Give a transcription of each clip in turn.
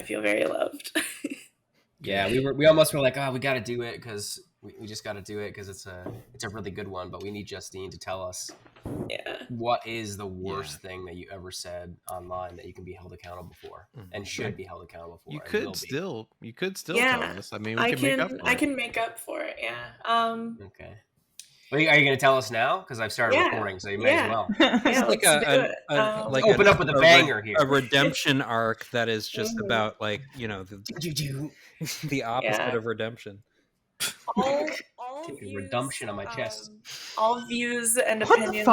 I feel very loved. Yeah, we almost were like, oh, we got to do it because we just got to do it because it's a really good one. But we need Justine to tell us what is the worst thing that you ever said online that you can be held accountable for and should be held accountable for. You could still tell us. I mean, we can make up for it. I can make up for it. Yeah. Okay. Are you going to tell us now? Because I've started recording, so you may as well. Yeah, let's like open up with a banger here. A redemption arc that is just about like the opposite of redemption. All redemption on my chest. All views and opinions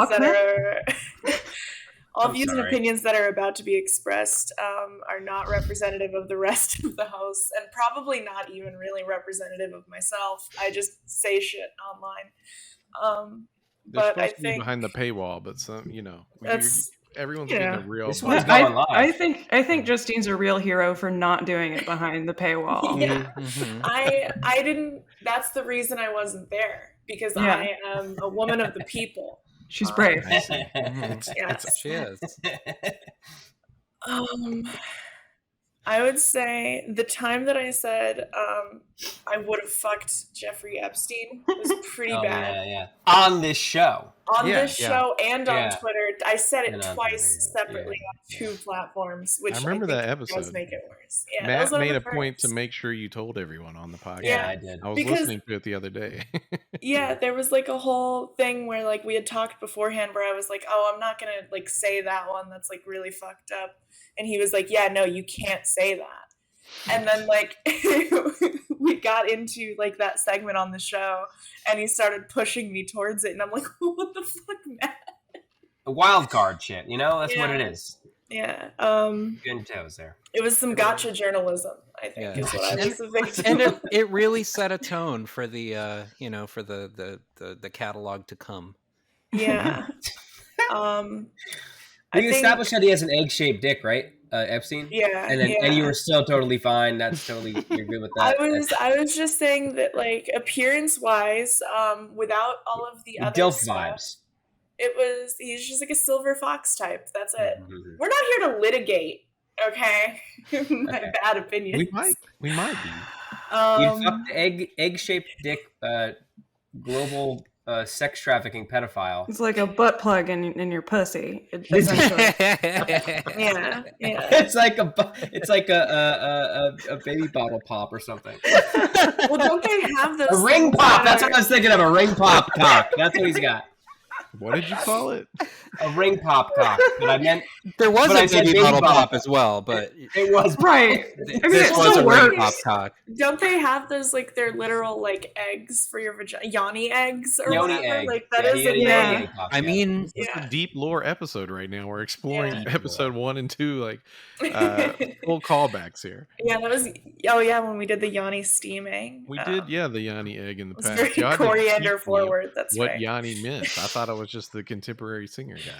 opinions that are about to be expressed are not representative of the rest of the house, and probably not even really representative of myself. I just say shit online. But I think behind the paywall, but everyone's getting a real. This one's going live. I think Justine's a real hero for not doing it behind the paywall. Yeah, I didn't. That's the reason I wasn't there, because I am a woman of the people. She's brave. Yes, she is. I would say the time that I said I would have fucked Jeffrey Epstein was pretty bad. Yeah. On this show. On this show and on Twitter. I said it twice separately on 2 platforms, which I remember that episode. Does make it worse. Yeah, Matt made a point to make sure you told everyone on the podcast. Yeah, I did. I was listening to it the other day. Yeah, there was like a whole thing where like we had talked beforehand where I was like, oh, I'm not going to like say that one that's like really fucked up. And he was like, yeah, no, you can't say that. And then like we got into like that segment on the show and he started pushing me towards it. And I'm like, what the fuck, Matt? A wild card shit, that's what it is. Yeah. Good toes there. It was some gotcha journalism, I think, is what I was a victim. And it really set a tone for the for the catalog to come. Yeah. We established that he has an egg-shaped dick, right, Epstein? Yeah. And you were still totally fine. That's totally, you're good with that. I was just saying that, like, appearance-wise, without all of the other Dilf stuff, vibes. He's just like a silver fox type. That's it. Mm-hmm. We're not here to litigate, okay? My bad opinion. We might be. You fucked the egg-shaped dick, global sex trafficking pedophile. It's like a butt plug in your pussy. Essentially. Yeah. It's like a baby bottle pop or something. Well, don't they have those? A ring pop. That's what I was thinking of. A ring pop cock. That's what he's got. What did you call it? A ring pop cock. But I meant there was a baby bottle pop as well, but it was right. This was a ring pop cock. Don't they have those like their literal like eggs for your vagina, yoni eggs or yoni whatever? Egg. Like that is a yoni. I mean, it's a deep lore episode right now. We're exploring episode 1 and 2, like full callbacks here. Yeah, that was when we did the yoni steaming. We did the yoni egg in the past. Very coriander forward. That's what right. Yanni meant. I thought it was just the contemporary singer guy.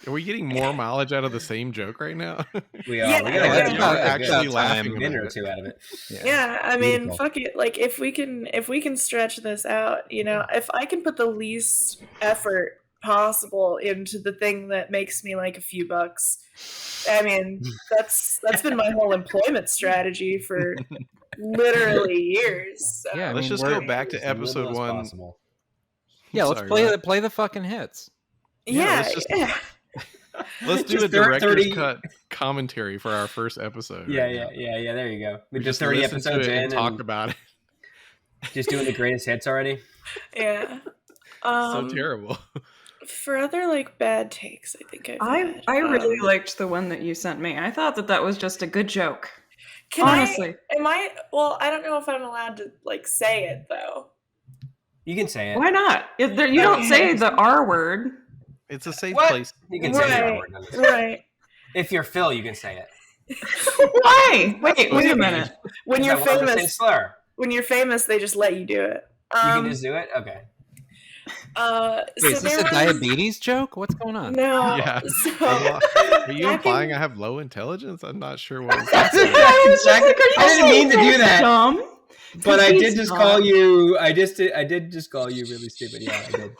Are we getting more mileage out of the same joke right now? We are. Yeah, we gotta actually laughing a minute or two out of it. Yeah, I mean, fuck it. Like if we can stretch this out, if I can put the least effort possible into the thing that makes me like a few bucks, I mean, that's been my whole employment strategy for literally years. So. Yeah, let's just go back to episode 1. Possible. Yeah, let's play the fucking hits. Yeah. Let's do a director's cut commentary for our first episode. Yeah. There you go. We just 30 episodes in and talk about it. Just doing the greatest hits already. Yeah. So terrible. For other like bad takes, I think I really liked the one that you sent me. I thought that was just a good joke. Honestly, well, I don't know if I'm allowed to like say it though. You can say it. Why not? You don't say the R word. It's a safe place. You can say the R word. Right. If you're Phil, you can say it. Why? Wait a minute. When you're famous, when you're famous, they just let you do it. You can just do it? Okay. Wait, is this a diabetes joke? What's going on? No. Yeah. Are you implying I have low intelligence? I'm not sure what. Exactly. I didn't mean to do that. But I did just call you. I did just call you really stupid. Yeah, I did.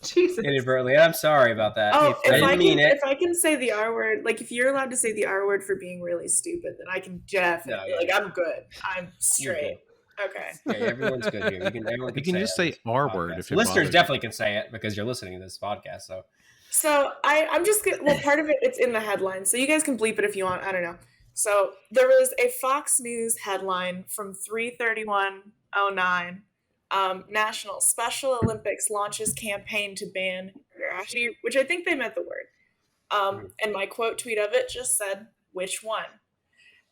Jesus. inadvertently. I'm sorry about that. Oh, I didn't mean it. If I can say the R word, like if you're allowed to say the R word for being really stupid, then I can definitely I'm good. I'm straight. Okay. Yeah, everyone's good here. Everyone You can just say R word if it listeners bothers definitely can say it because you're listening to this podcast. So I'm just part of it's in the headline, so you guys can bleep it if you want. I don't know. So there was a Fox News headline from 3/31/09. National Special Olympics launches campaign to ban graffiti, which I think they meant the word. And my quote tweet of it just said, "Which one?"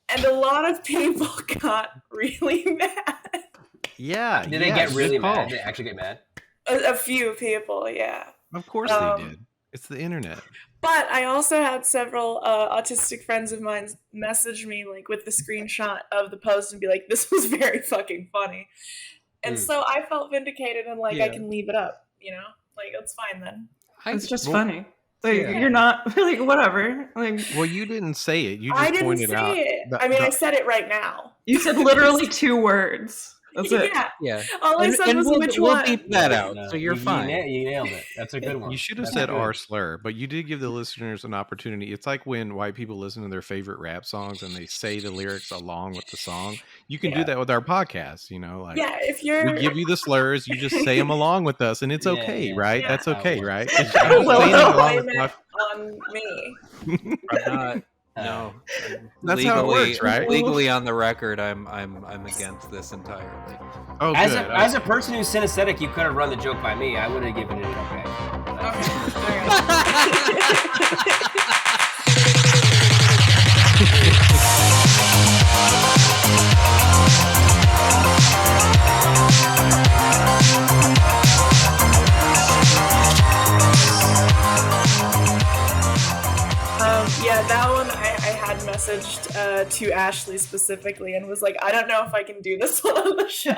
And a lot of people got really mad. Yeah. Did they get really mad? Did they actually get mad? A few people, yeah. Of course they did. It's the internet. But I also had several autistic friends of mine message me like with the screenshot of the post and be like, "This was very fucking funny." And so I felt vindicated and like I can leave it up, you know? Like it's fine then. It's just funny. Like you're not like whatever. Like well, you didn't say it. You just I didn't pointed say out. it. I mean, I said it right now. you said literally 2 words. That's it. Yeah. All I said was which we'll one. beep that out, so you're fine. You nailed it. That's a good one. You should have said R slur, but you did give the listeners an opportunity. It's like when white people listen to their favorite rap songs and they say the lyrics along with the song. You can do that with our podcast, you know? Like, if you're... we give you the slurs, you just say them along with us, and it's okay, right? That's okay, right? On me. No, that's how it works, right? Legally on the record, I'm against this entirely. Oh, as a person who's synesthetic, you could have run the joke by me. I would have given it an okay. That one I had messaged to Ashley specifically and was like, I don't know if I can do this one on the show.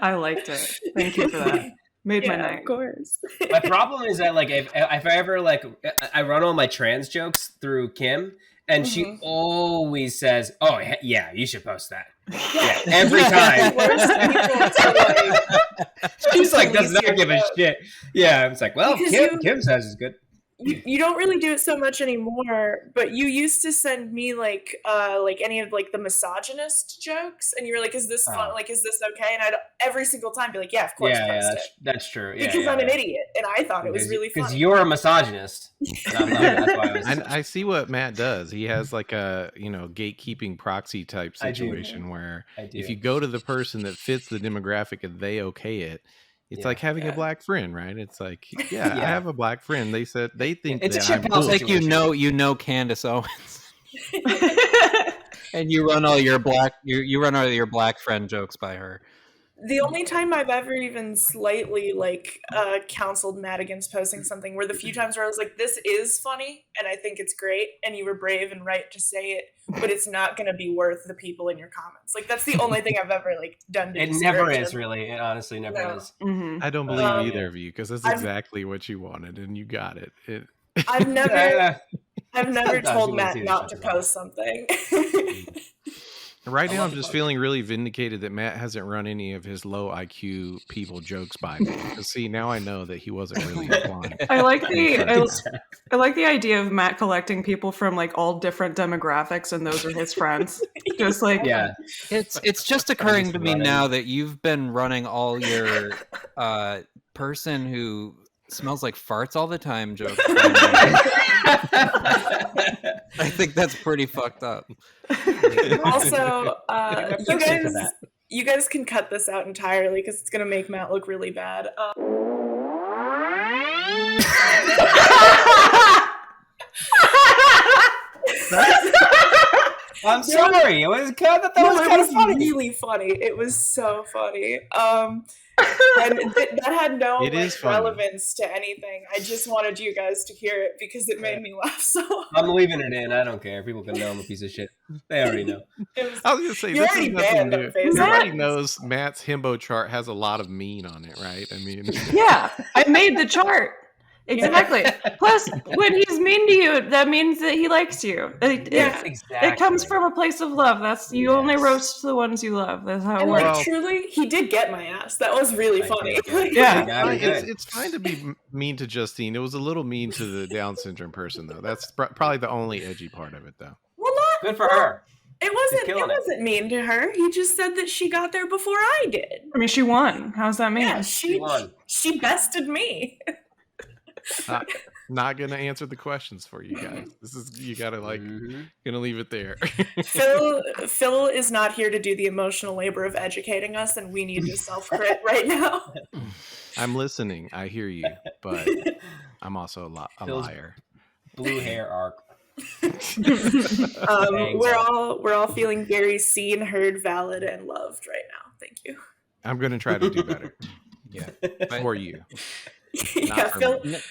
I liked it. Thank you for that. Made my night. Of course. My problem is that like if I ever like I run all my trans jokes through Kim and she always says, "Oh yeah, you should post that." Yeah, every time. She's like does not give a shit. Yeah, it's like, well, Kim says it's good. You don't really do it so much anymore, but you used to send me like any of like the misogynist jokes, and you were like, "Is this fun? Like, is this okay?" And I'd every single time be like, "Yeah, of course." Yeah, that's true. Because I'm an idiot, and I thought it was really funny. Because you're a misogynist. That's why I see what Matt does. He has like a gatekeeping proxy type situation where if you go to the person that fits the demographic and they okay it. It's like having a black friend, right? It's like, I have a black friend. They said they think it's that a cool. Like you know Candace Owens, and you run all your black friend jokes by her. The only time I've ever even slightly like counseled Matt against posting something were the few times where I was like, "This is funny, and I think it's great, and you were brave and right to say it, but it's not going to be worth the people in your comments." Like that's the only thing I've ever like done. To it never is really. It honestly never is. Mm-hmm. I don't believe either of you because that's exactly what you wanted, and you got it. I've never told Matt not to post something. Right now, I'm just feeling really vindicated that Matt hasn't run any of his low IQ people jokes by me. See, now I know that he wasn't really applying. I like the idea of Matt collecting people from like all different demographics, and those are his friends. Just like it's just occurring to me now that you've been running all your person who smells like farts all the time jokes. I think that's pretty fucked up. Also, you guys can cut this out entirely because it's gonna make Matt look really bad. I'm sorry. It was kind of kind of funny. Really funny. It was so funny. And that had no relevance to anything. I just wanted you guys to hear it because it made me laugh so hard. I'm leaving it in. I don't care. People can know I'm a piece of shit. They already know. I was going to say, this is nothing new. Everybody knows Matt's himbo chart has a lot of mean on it, right? I mean, yeah, I made the chart. Exactly. Plus, when he's mean to you, that means that he likes you. Exactly. It comes from a place of love. That's you only roast the ones you love. That's how it works. Like, truly, he did get my ass. That was really funny. It's fine to be mean to Justine. It was a little mean to the Down syndrome person, though. That's probably the only edgy part of it, though. Well, good for her. It wasn't mean to her. He just said that she got there before I did. I mean, she won. How's that mean? Yeah, she won. She bested me. Not gonna answer the questions for you guys. This is you gotta gonna leave it there. Phil is not here to do the emotional labor of educating us, and we need to self-crit right now. I'm listening. I hear you, but I'm also a liar. Blue hair arc. We're all feeling very seen, heard, valid, and loved right now. Thank you. I'm gonna try to do better. Yeah, for you. Yeah,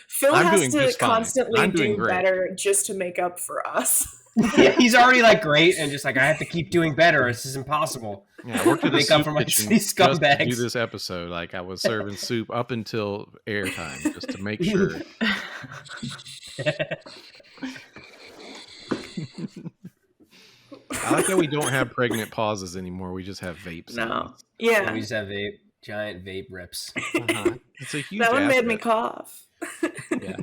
Phil has to constantly do better just to make up for us. Yeah, he's already like great and just like I have to keep doing better. This is impossible. Yeah, I worked at make up for my scumbags. Do this episode like I was serving soup up until airtime just to make sure. I like that we don't have pregnant pauses anymore. We just have vapes. No, yeah, we just have giant vape rips. It's a huge. That one made me cough. Yeah.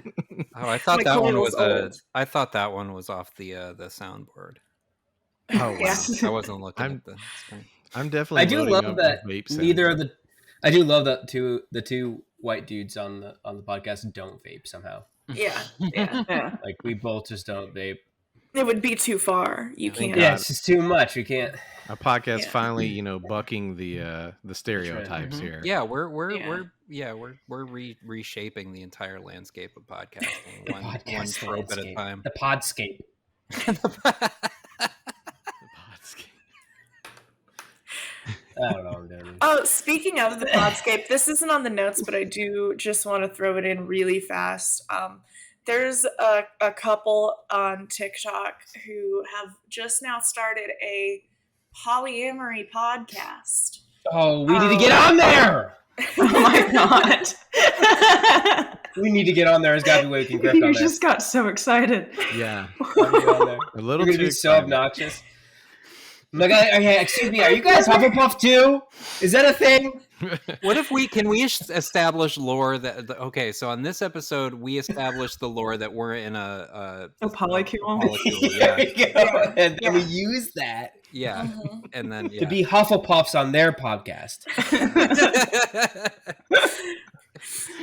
Oh, I thought that one was I thought that one was off the soundboard. Oh wow! I wasn't looking at the screen. I'm definitely. I do love that neither of the. I do love that the two white dudes on the podcast don't vape somehow. Yeah. Like we both just don't vape. It would be too far. You can't. Yeah, it's just too much. We can't. A podcast finally, bucking the stereotypes here. Yeah, we're reshaping the entire landscape of podcasting, one trope at a time. The podscape. I don't know what I'm doing. Oh, speaking of the podscape, this isn't on the notes, but I do just want to throw it in really fast. There's a couple on TikTok who have just now started a polyamory podcast. Oh, we need to get on there! Oh my god. We need to get on there. There's got to be a way we can grift on there. You just got so excited. Yeah. A little too so obnoxious. I'm like, okay, excuse me, are you guys Hufflepuff too? Is that a thing? What if can we establish lore that so on this episode we established the lore that we're in a polycule. There we go. And then we use that. Yeah. And then to be Hufflepuffs on their podcast.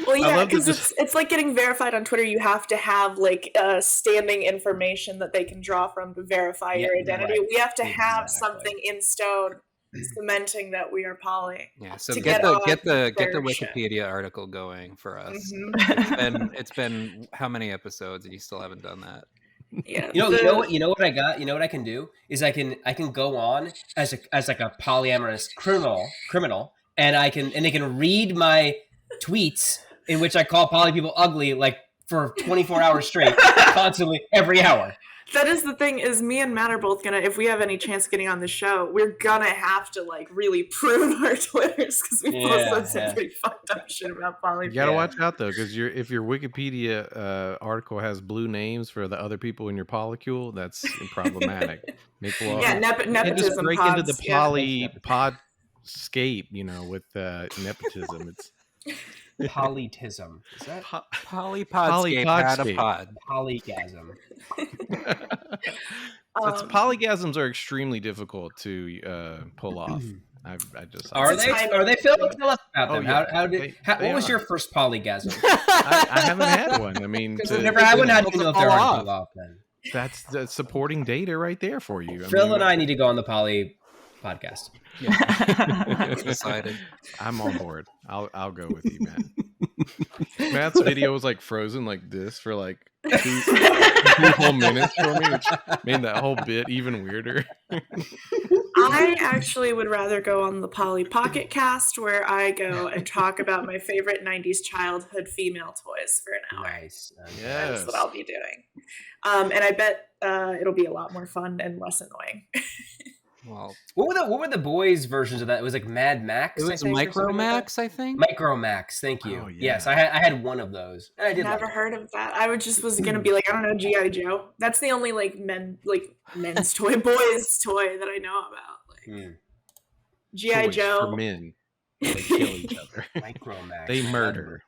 Well, yeah, because it's like getting verified on Twitter. You have to have like standing information that they can draw from to verify your identity. Right. We have to have something in stone cementing that we are poly. Yeah, so get the Wikipedia article going for us. Mm-hmm. It's been how many episodes and you still haven't done that? Yeah. You know what I got? You know what I can do is I can go on as like a polyamorous criminal and they can read my tweets in which I call poly people ugly like for 24 hours straight, constantly every hour. That is the thing, is me and Matt are both gonna, if we have any chance of getting on the show, we're gonna have to like really prune our Twitters because we both said some pretty fucked up shit about poly. You gotta watch out though, because if your Wikipedia article has blue names for the other people in your polycule, that's problematic. Nepotism. Just break into the podscape, with nepotism. It's Polytism. Is that polypodscape had a pod? Polygasm. Polygasms are extremely difficult to pull off. Are they? Phil, tell us about them. Yeah. What was your first polygasm? I haven't had one. I mean, I've never had one. How do you know if they're hard to pull off? Then that's the supporting data right there for you. Phil and I need to go on the poly podcast. Yeah. Decided. I'm on board. I'll go with you, Matt. Matt's video was like frozen like this for like two whole minutes for me, which made that whole bit even weirder. I actually would rather go on the Polly Pocket Cast, where I go and talk about my favorite 90s childhood female toys for an hour. Nice. That's what I'll be doing. And I bet it'll be a lot more fun and less annoying. Well, what were the boys' versions of that? It was like Mad Max. It was Micromax, I think. Micromax. Thank you. Oh, yeah. Yes, I had one of those, and I did. Never heard of that. I was gonna be like, I don't know, G.I. Joe. That's the only men's toy, boys' toy that I know about. Like G.I. Joe for men. They kill each other. Micromax. They murder.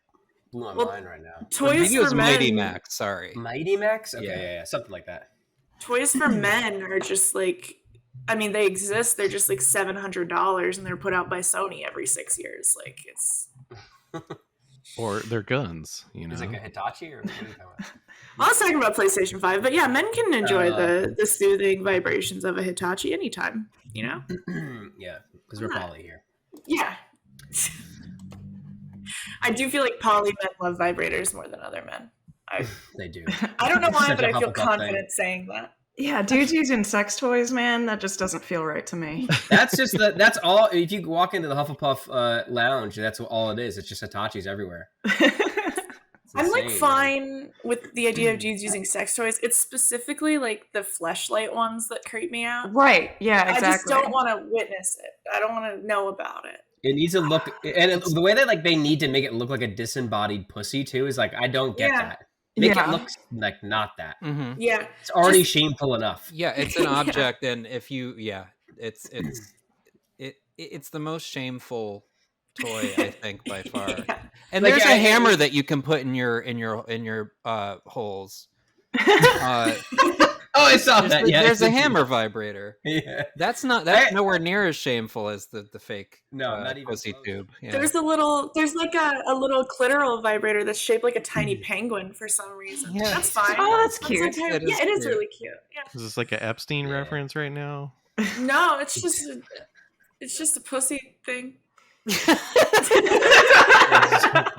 Blew my mind right now. Toys Maybe it was for men. Mighty Max. Sorry, Mighty Max. Okay, yeah, something like that. Toys for men are just like, I mean, they exist. They're just like $700, and they're put out by Sony every 6 years. Like it's. Or they're guns, you know. Is it like a Hitachi or? What are you talking about? I was talking about PlayStation 5, but yeah, men can enjoy the soothing vibrations of a Hitachi anytime. You know. Yeah, because we're poly here. Yeah. I do feel like poly men love vibrators more than other men. They do. I don't know why, Such but a I feel Hufflepuff confident saying that. Yeah, dudes using sex toys, man, that just doesn't feel right to me. That's all. If you walk into the Hufflepuff lounge, that's all it is. It's just Hitachis everywhere. I'm like fine with the idea of dudes using sex toys. It's specifically like the fleshlight ones that creep me out. Right. Yeah, exactly. I just don't want to witness it. I don't want to know about it. It needs to look, and the way that they need to make it look like a disembodied pussy too is like I don't get that. Make it look like not that. Mm-hmm. Yeah, it's already shameful enough. Yeah, it's an object, and if you, it's the most shameful toy I think by far. Yeah. And like, there's a hammer that you can put in your holes. Oh, I saw that. There's a hammer vibrator. Yeah, that's nowhere near as shameful as the fake not even pussy tube. Yeah. There's like a little clitoral vibrator that's shaped like a tiny penguin for some reason. Yeah, that's fine. Oh, that's cute. Okay. Yeah, it is really cute. Yeah. Is this like an Epstein reference right now? No, it's just a pussy thing.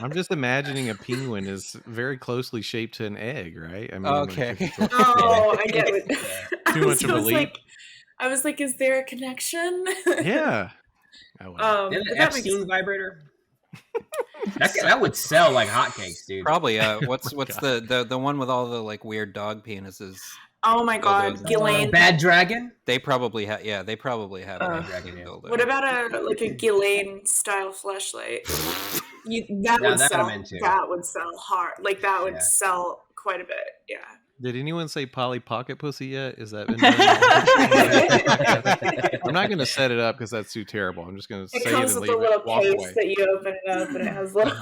I'm just imagining a penguin is very closely shaped to an egg, right? I mean, okay. I get it. Too much of a leap. I was like, is there a connection? Yeah. An Epstein vibrator. That would sell like hotcakes, dude. Probably. What's the one with all the like weird dog penises? Oh my god, Ghislaine. Bad Dragon? They probably have. Yeah, they probably have a Bad Dragon builder. What about a Ghislaine style fleshlight? That would sell hard. Like that would sell quite a bit. Yeah. Did anyone say Polly Pocket Pussy yet? Is that been I'm not going to set it up because that's too terrible. I'm just going to say it and leave it. It comes with a little case that you open it up and it has little.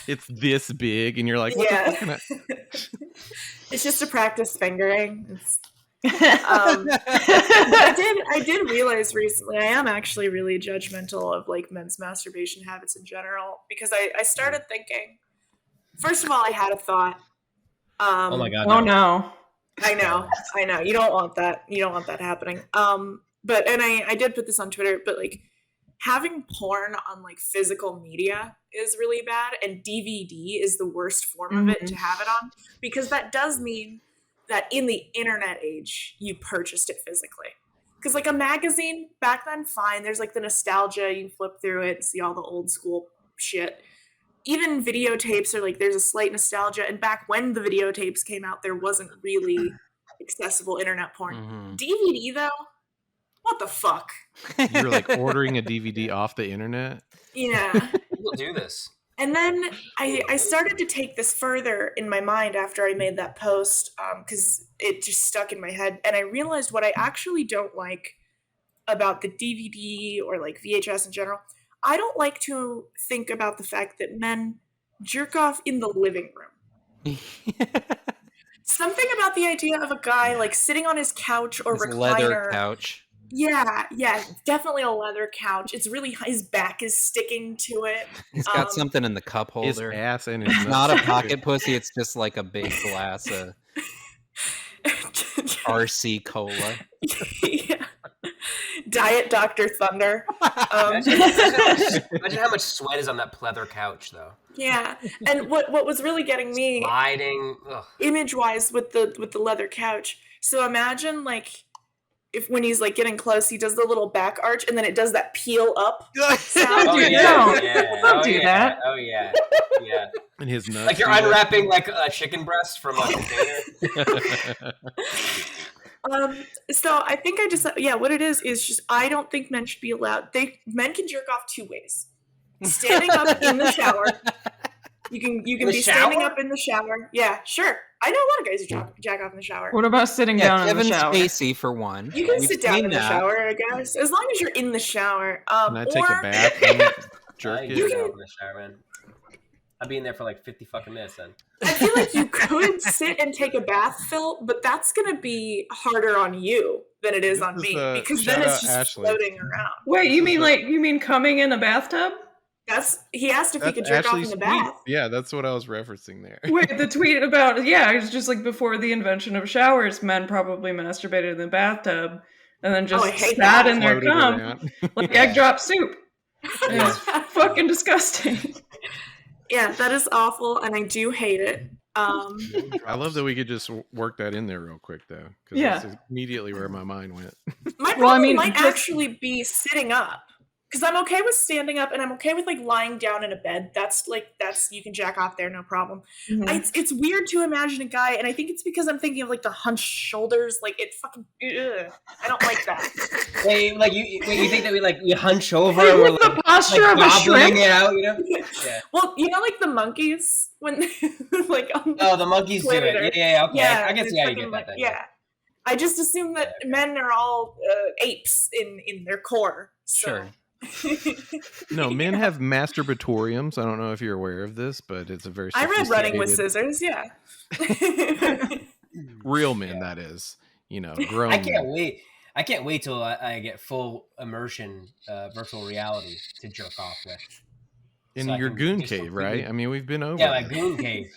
It's this big, and you're like, what the fuck can I... It's just to practice fingering. I did realize recently I am actually really judgmental of like men's masturbation habits in general because I started thinking. First of all, I had a thought. Oh my god! Oh no! I know. You don't want that. You don't want that happening. But I did put this on Twitter. But like having porn on like physical media is really bad, and DVD is the worst form of it to have it on because that does mean that in the internet age you purchased it physically. Because like a magazine back then, fine. There's like the nostalgia. You can flip through it and see all the old school shit. Even videotapes are like there's a slight nostalgia, and back when the videotapes came out, there wasn't really accessible internet porn. DVD though, what the fuck? You're like ordering a DVD off the internet? Yeah. People do this. And then I started to take this further in my mind after I made that post because it just stuck in my head, and I realized what I actually don't like about the DVD or like VHS in general. I don't like to think about the fact that men jerk off in the living room. Something about the idea of a guy like sitting on his couch or recliner. Leather couch. Yeah, definitely a leather couch. It's really his back is sticking to it. He's got something in the cup holder. His ass and it's not a pocket pussy. It's just like a big glass of RC Cola. Yeah. Diet Dr. Thunder. Imagine how much sweat is on that pleather couch, though. Yeah, and what was really getting me sliding image-wise with the leather couch. So imagine like if when he's like getting close, he does the little back arch, and then it does that peel up sound. Don't do that. Oh yeah. And his nuts. Like you're unwrapping like a chicken breast from a container. So I think what it is just I don't think men should be allowed. Men can jerk off 2 ways. Standing up in the shower. You can be standing up in the shower. Yeah, sure. I know a lot of guys who jack off in the shower. What about sitting down in the shower? Kevin Spacey for one. You can sit down in the shower, I guess, as long as you're in the shower. Can I take a bath and jerk it? You can in the shower, man. I'll be in there for like 50 fucking minutes then. I feel like you could sit and take a bath, Phil, but that's going to be harder on you than it is on me because then it's just floating around. Wait, you mean coming in a bathtub? He asked if he could jerk off in the bath. Yeah, that's what I was referencing there. Wait, the tweet about it's just like before the invention of showers, men probably masturbated in the bathtub and then just sat in their cum like egg drop soup. It's fucking disgusting. Yeah, that is awful, and I do hate it. I love that we could just work that in there real quick, though, because that's immediately where my mind went. My problem might actually be sitting up, because I'm okay with standing up, and I'm okay with like lying down in a bed. That's you can jack off there, no problem. Mm-hmm. It's weird to imagine a guy, and I think it's because I'm thinking of like the hunched shoulders. Like it fucking, I don't like that. Wait, you think that we hunch over and we're the posture of a shrimp? It out, you know? Yeah. Well, like the monkeys when like the monkeys do it. Yeah, okay. Yeah, I guess you get that thing. Yeah. I just assume that men are all apes in their core. So. Sure. No, men have masturbatoriums. I don't know if you're aware of this, but it's a very I read Running with Scissors, yeah. Real men, that is. Grown. I can't wait till I get full immersion virtual reality to jerk off with. In your goon cave, right? I mean, we've been over. Yeah, like goon cave.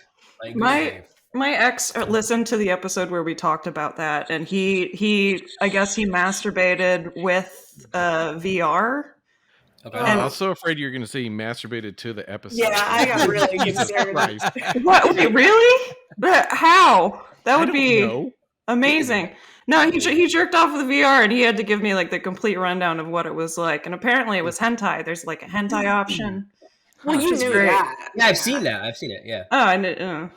My ex listened to the episode where we talked about that, and he I guess he masturbated with VR. Okay. I was so afraid you were going to say he masturbated to the episode. Yeah, I got really scared. What? Wait, really? But how? That would be amazing. No, he jerked off with the VR, and he had to give me like the complete rundown of what it was like. And apparently, it was hentai. There's like a hentai option. Well, you knew that. Yeah, I've seen that. Yeah. Oh, and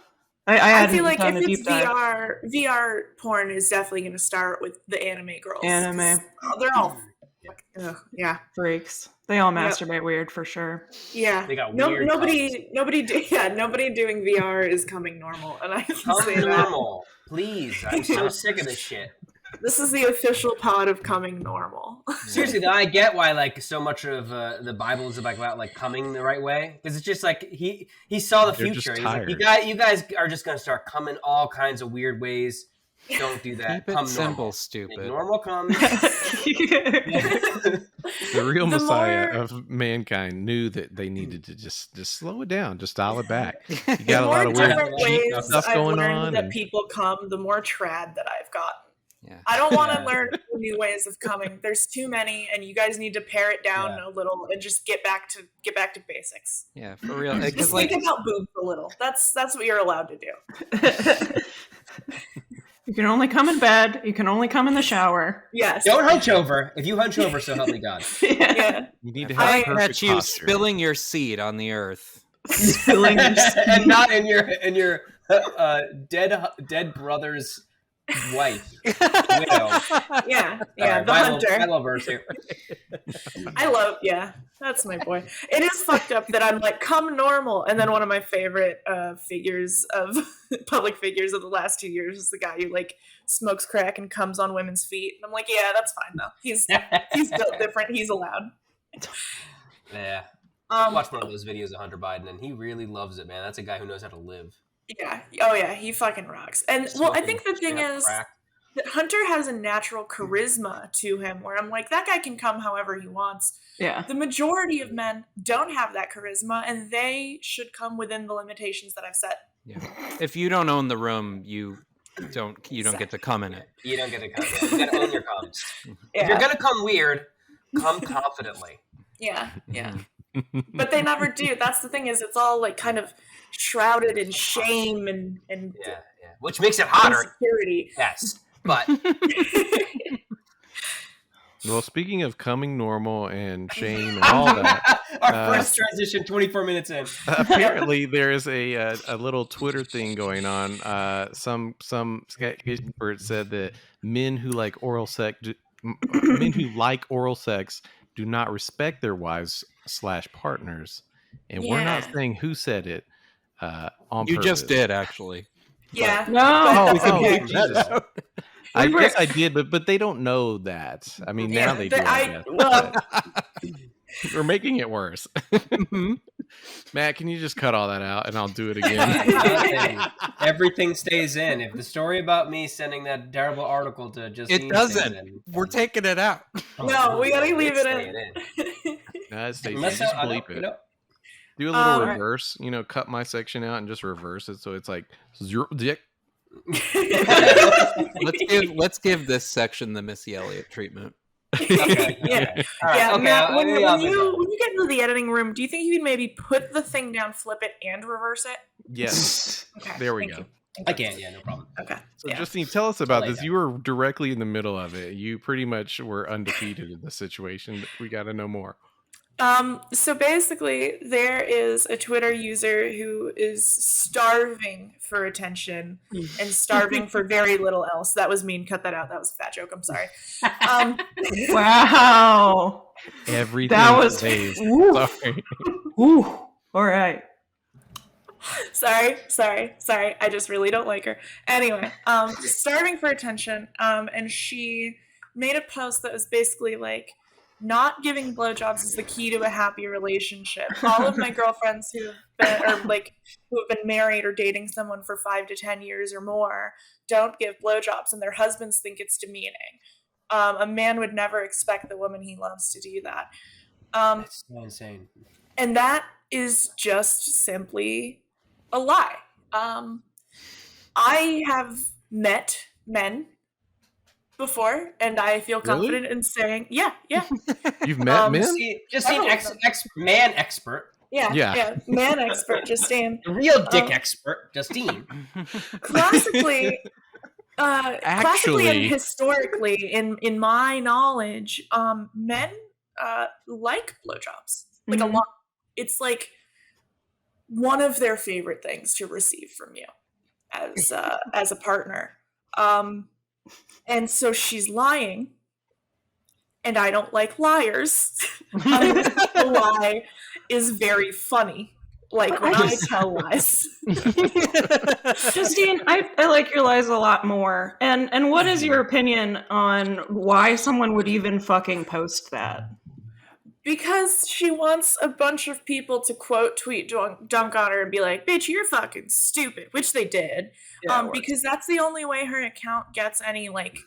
I feel like if it's VR porn is definitely going to start with the anime girls. Anime. They're all freaks. They all masturbate weird for sure. Yeah. They got weird nobody doing VR is coming normal, and I can say normal. Please, I'm so sick of this shit. This is the official pod of coming normal. Seriously, though, I get why like so much of the Bible is about like coming the right way, because it's just like he saw the future. He's like, you guys are just gonna start coming all kinds of weird ways. Don't do that. Keep it simple, stupid. Make normal come. The real Messiah of mankind knew that they needed to just slow it down, just dial it back. You got a lot of weird stuff going on. That people come, the more trad that I've gotten. Yeah. I don't want to learn new ways of coming. There's too many, and you guys need to pare it down a little and just get back to basics. Yeah, for real. Just think about boobs a little. That's what you're allowed to do. You can only come in bed. You can only come in the shower. Yes. Don't hunch over. If you hunch over, so help me God. Yeah. You need to have perfect you posture. spilling your seed on the earth. Spilling your seed. And not in your dead brother's wife, widow. Yeah, the hunter. I love her too. That's my boy. It is fucked up that I'm like, come normal, and then one of my favorite public figures of the last 2 years is the guy who like smokes crack and comes on women's feet. And I'm like, yeah, that's fine though. He's built different. He's allowed. Yeah. I watched one of those videos of Hunter Biden, and he really loves it, man. That's a guy who knows how to live. Yeah. Oh, yeah. He fucking rocks. And, I think the thing is that Hunter has a natural charisma to him where I'm like, that guy can come however he wants. Yeah. The majority of men don't have that charisma, and they should come within the limitations that I've set. Yeah. If you don't own the room, you don't get to come in it. You don't get to come in it. You got to own your comes. Yeah. If you're going to come weird, come confidently. Yeah. Yeah. But they never do. That's the thing is it's all like kind of shrouded in shame and which makes it hotter. Insecurity. Yes, but Well, speaking of coming normal and shame and all that, our first transition 24 minutes in. Apparently, there is a little Twitter thing going on. Some experts said that men who like oral sex do not respect their wives / partners, and we're not saying who said it. On you purpose. Just did actually. Yeah. But, no. Jesus. I guess I did, but they don't know that. I mean, now they do. We're making it worse. Matt, can you just cut all that out and I'll do it again? Everything stays in. If the story about me sending that terrible article to Justine, it doesn't. We're taking it out. No, we gotta leave it in. No, it stays. Just bleep it. Do a little reverse. Cut my section out and just reverse it so it's like zero dick. let's give this section the Missy Elliott treatment. Okay. Yeah. Right. Okay. Matt, when you get into the editing room, do you think you could maybe put the thing down, flip it, and reverse it? Yes. Okay. There we go. I can. Yeah, no problem. Okay. So Justine, tell us about this. You were directly in the middle of it. You pretty much were undefeated in the situation. We got to know more. So basically, there is a Twitter user who is starving for attention and starving for very little else. That was mean. Cut that out. That was a fat joke. I'm sorry. Wow. Everything. That was. Sorry. Ooh. All right. Sorry. I just really don't like her. Anyway, starving for attention. And she made a post that was basically like, not giving blowjobs is the key to a happy relationship. All of my girlfriends who have been married or dating someone for 5 to 10 years or more don't give blowjobs, and their husbands think it's demeaning. A man would never expect the woman he loves to do that. That's so insane. And that is just simply a lie. I have met men before, and I feel confident in saying, yeah. You've met men? Justine, man expert. Yeah, man expert, Justine. The real dick expert, Justine. Classically and historically, in my knowledge, men like blowjobs. Like a lot. It's like one of their favorite things to receive from you as a partner. And so she's lying, and I don't like liars. The lie is very funny, like when I tell lies. Justine, I like your lies a lot more. And what is your opinion on why someone would even fucking post that? Because she wants a bunch of people to quote tweet dunk on her and be like, bitch, you're fucking stupid, which they did. Because that's the only way her account gets any like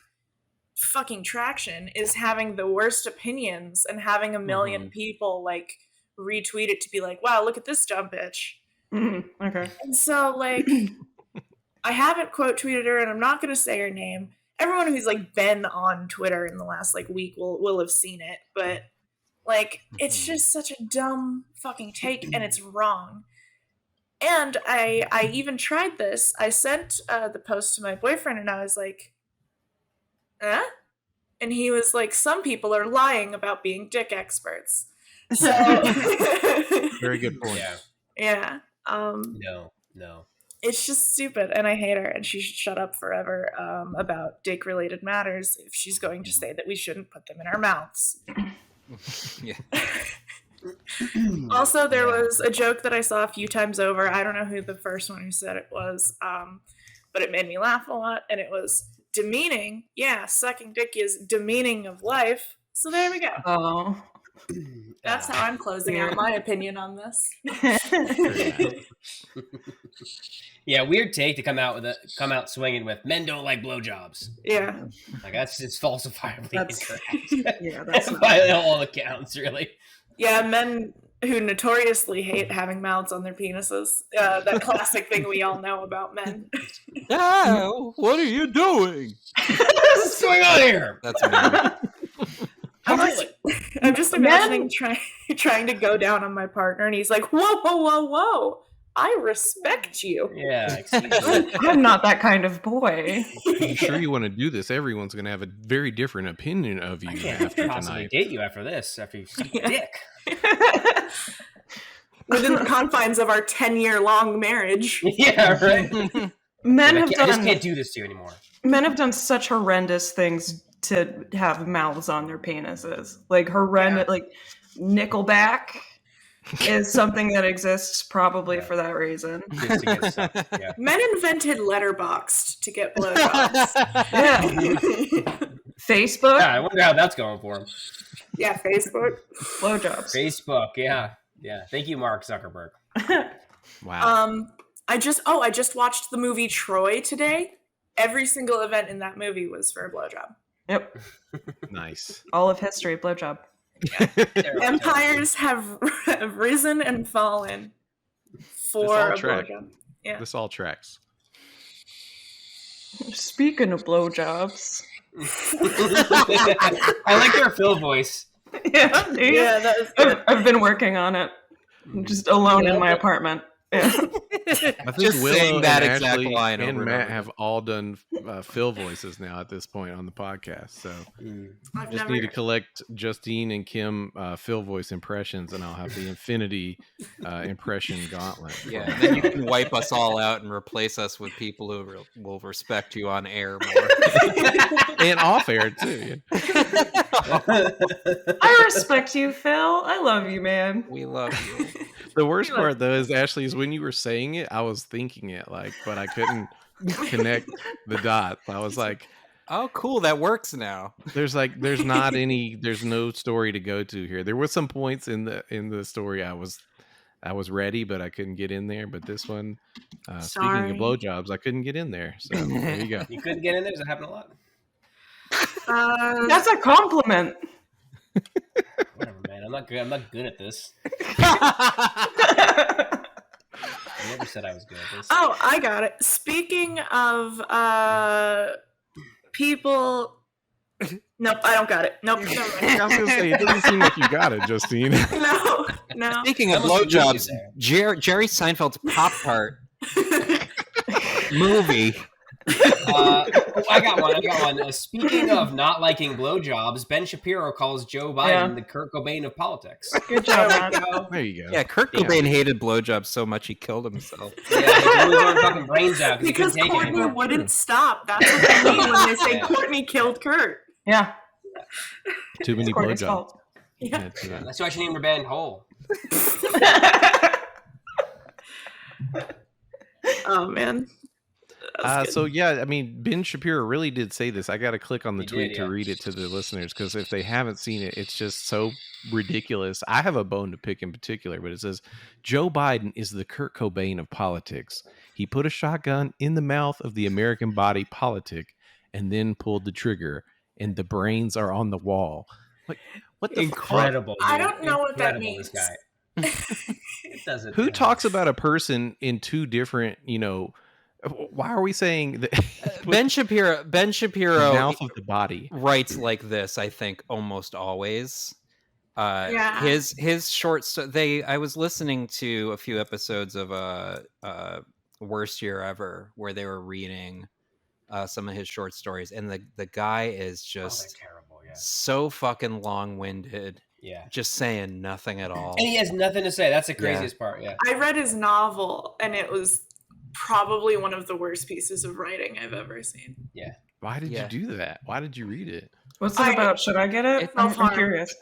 fucking traction, is having the worst opinions and having a million people like retweet it to be like, wow, look at this dumb bitch. Okay. And so like I haven't quote tweeted her, and I'm not gonna say her name. Everyone who's like been on Twitter in the last like week will have seen it, but like, it's just such a dumb fucking take, and it's wrong. And I even tried this. I sent the post to my boyfriend, and I was like, huh? And he was like, some people are lying about being dick experts. So very good point. Yeah. No. It's just stupid, and I hate her, and she should shut up forever about dick-related matters if she's going to say that we shouldn't put them in our mouths. Yeah. Also, there was a joke that I saw a few times over. I don't know who the first one who said it was, but it made me laugh a lot, and it was demeaning. Yeah, sucking dick is demeaning of life. So there we go. Oh. That's how I'm closing out my opinion on this. Yeah, weird take to come out swinging with men don't like blowjobs. Yeah, like that's just falsifiably incorrect. Yeah, that's by all accounts, really. Yeah, men who notoriously hate having mouths on their penises. That classic thing we all know about men. Oh, what are you doing? What's going on here? That's amazing. I'm just imagining trying to go down on my partner, and he's like, whoa. I respect you. Yeah, excuse me. I'm not that kind of boy. You sure you want to do this? Everyone's going to have a very different opinion of you after possibly tonight. Date you after this, after you suck dick. Within the confines of our 10-year-long marriage. Yeah, right. I just can't do this to you anymore. Men have done such horrendous things to have mouths on their penises. Like horrendous, like Nickelback is something that exists probably for that reason. Just to get stuff. Yeah. Men invented Letterboxd to get blowjobs. Yeah. Facebook. Yeah, I wonder how that's going for him. Yeah, Facebook. Blowjobs. Facebook, yeah. Thank you, Mark Zuckerberg. Wow. I just watched the movie Troy today. Every single event in that movie was for a blowjob. Yep. Nice. All of history, blowjob. Empires have risen and fallen for a blowjob. Yeah. This all tracks. Speaking of blowjobs. I like your Phil voice. Yeah, that was good. I've been working on it. I'm just alone in my apartment. Yeah. I think Just Willow saying that and exact Ashley line and over and Matt over. have all done Phil voices now at this point on the podcast. So just need to collect Justine and Kim Phil voice impressions, and I'll have the infinity impression gauntlet. Yeah, then you can wipe us all out and replace us with people who will respect you on air more. And off air too. I respect you, Phil. I love you, man. We love you. The worst part though is, Ashley, is when you were saying it, I was thinking it but I couldn't connect the dots. I was like, oh, cool, that works now. there's no story to go to here. There were some points in the story I was ready, but I couldn't get in there. But this one, speaking of blowjobs, I couldn't get in there. So there you go. You couldn't get in there? Does that happen a lot? That's a compliment. Whatever, man. I'm not good at this. I never said I was good at this. Oh, I got it. Speaking of people. Nope, I don't got it. Nope. Never mind. I was gonna say, it doesn't seem like you got it, Justine. No. Speaking of blowjobs, Jerry Seinfeld's Pop Tart movie. I got one. Speaking of not liking blowjobs, Ben Shapiro calls Joe Biden the Kurt Cobain of politics. Good job, man. There you go. Yeah, Kurt Cobain hated blowjobs so much he killed himself. Yeah, he blew his own fucking brains out because he couldn't take it Courtney anymore. wouldn't stop. That's what they mean when they say Courtney killed Kurt. Yeah. Too many Courtney's blowjobs. fault. Yeah. That's why she named her band Hole. Oh man. So yeah, I mean, Ben Shapiro really did say this. I got to click on the tweet to read it to the listeners, because if they haven't seen it, it's just so ridiculous. I have a bone to pick in particular, but it says Joe Biden is the Kurt Cobain of politics. He put a shotgun in the mouth of the American body politic and then pulled the trigger, and the brains are on the wall. Like, what the incredible? I don't know what that means. This guy. It doesn't. Who talks about a person in two different, why are we saying that? Ben Shapiro mouth of the body writes like this, I think, almost always. Yeah. His short I was listening to a few episodes of Worst Year Ever, where they were reading some of his short stories, and the guy is just terrible, so fucking long-winded. Yeah. Just saying nothing at all. And he has nothing to say. That's the craziest part. Yeah. I read his novel, and it was probably one of the worst pieces of writing I've ever seen. Yeah. Why did you do that? Why did you read it? What's it about? Should I get it? I'm curious.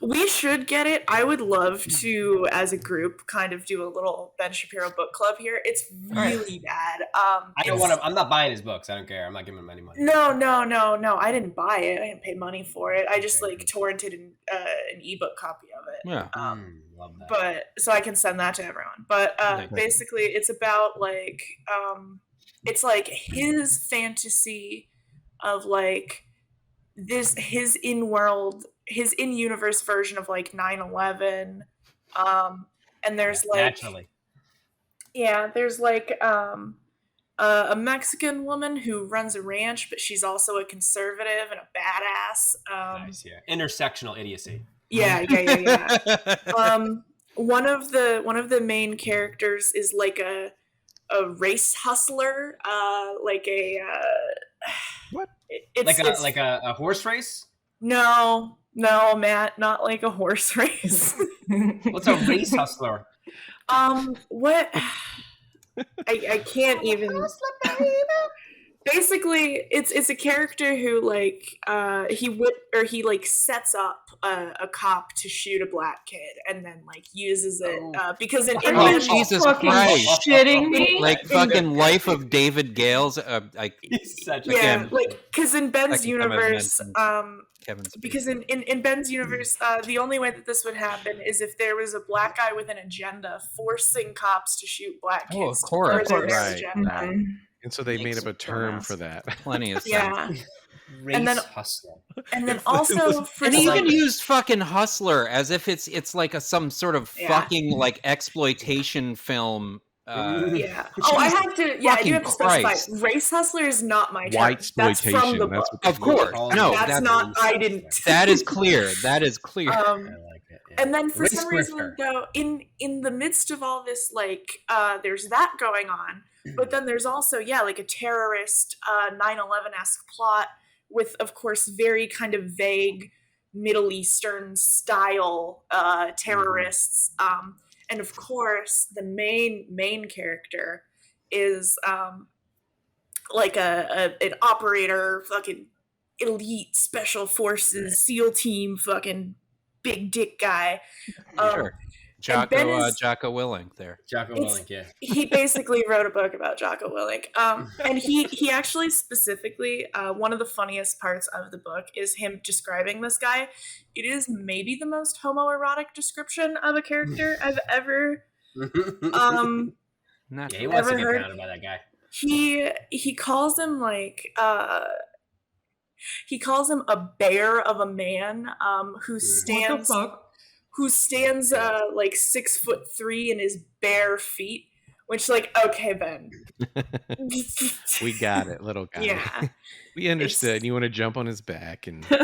We should get it. I would love to, as a group, kind of do a little Ben Shapiro book club here. It's really bad. I don't want to. I'm not buying his books. I don't care. I'm not giving him any money. No. I didn't buy it. I didn't pay money for it. I just torrented an ebook copy of it. Yeah. Love that. But so I can send that to everyone. But basically, it's about it's like his fantasy of his in-universe version of 9/11, and there's naturally, there's a Mexican woman who runs a ranch, but she's also a conservative and a badass. Nice, yeah. Intersectional idiocy. Yeah. one of the main characters is like a race hustler, like a what? It's like a horse race? No, Matt, not like a horse race. What's a race hustler? What? I can't even. Basically, it's a character who like he like sets up a cop to shoot a black kid and then like uses it because in Jesus Christ, shitting me, like fucking Life of David Gale's like like because in Ben's universe because in Ben's universe the only way that this would happen is if there was a black guy with an agenda forcing cops to shoot black kids. Of course, right. And so they made up a term for that. Plenty of sense. Yeah. Race hustler. And then also for and he even used fucking hustler as if it's like some sort of fucking like exploitation film. Yeah. Oh, I have to. Yeah, I do have to specify. Race hustler is not my term. Whitesploitation. That's from the book. Of course. No, that's not. I didn't. That is clear. That is clear. I like it. Yeah. And then for some reason, though, in the midst of all this, like, there's that going on. But then there's also, like a terrorist 9/11-esque plot with, of course, very kind of vague Middle Eastern style terrorists. And of course, the main character is like an operator, fucking elite special forces SEAL team, fucking big dick guy. Sure. Jocko Willink there. Jocko Willink, yeah. He basically wrote a book about Jocko Willink. And he actually specifically, one of the funniest parts of the book is him describing this guy. It is maybe the most homoerotic description of a character I've ever he wants to get pounded by that guy. He calls him like he calls him a bear of a man who stands like 6'3" in his bare feet, which like, okay, Ben. We got it, little guy. Yeah. We understood. You want to jump on his back and he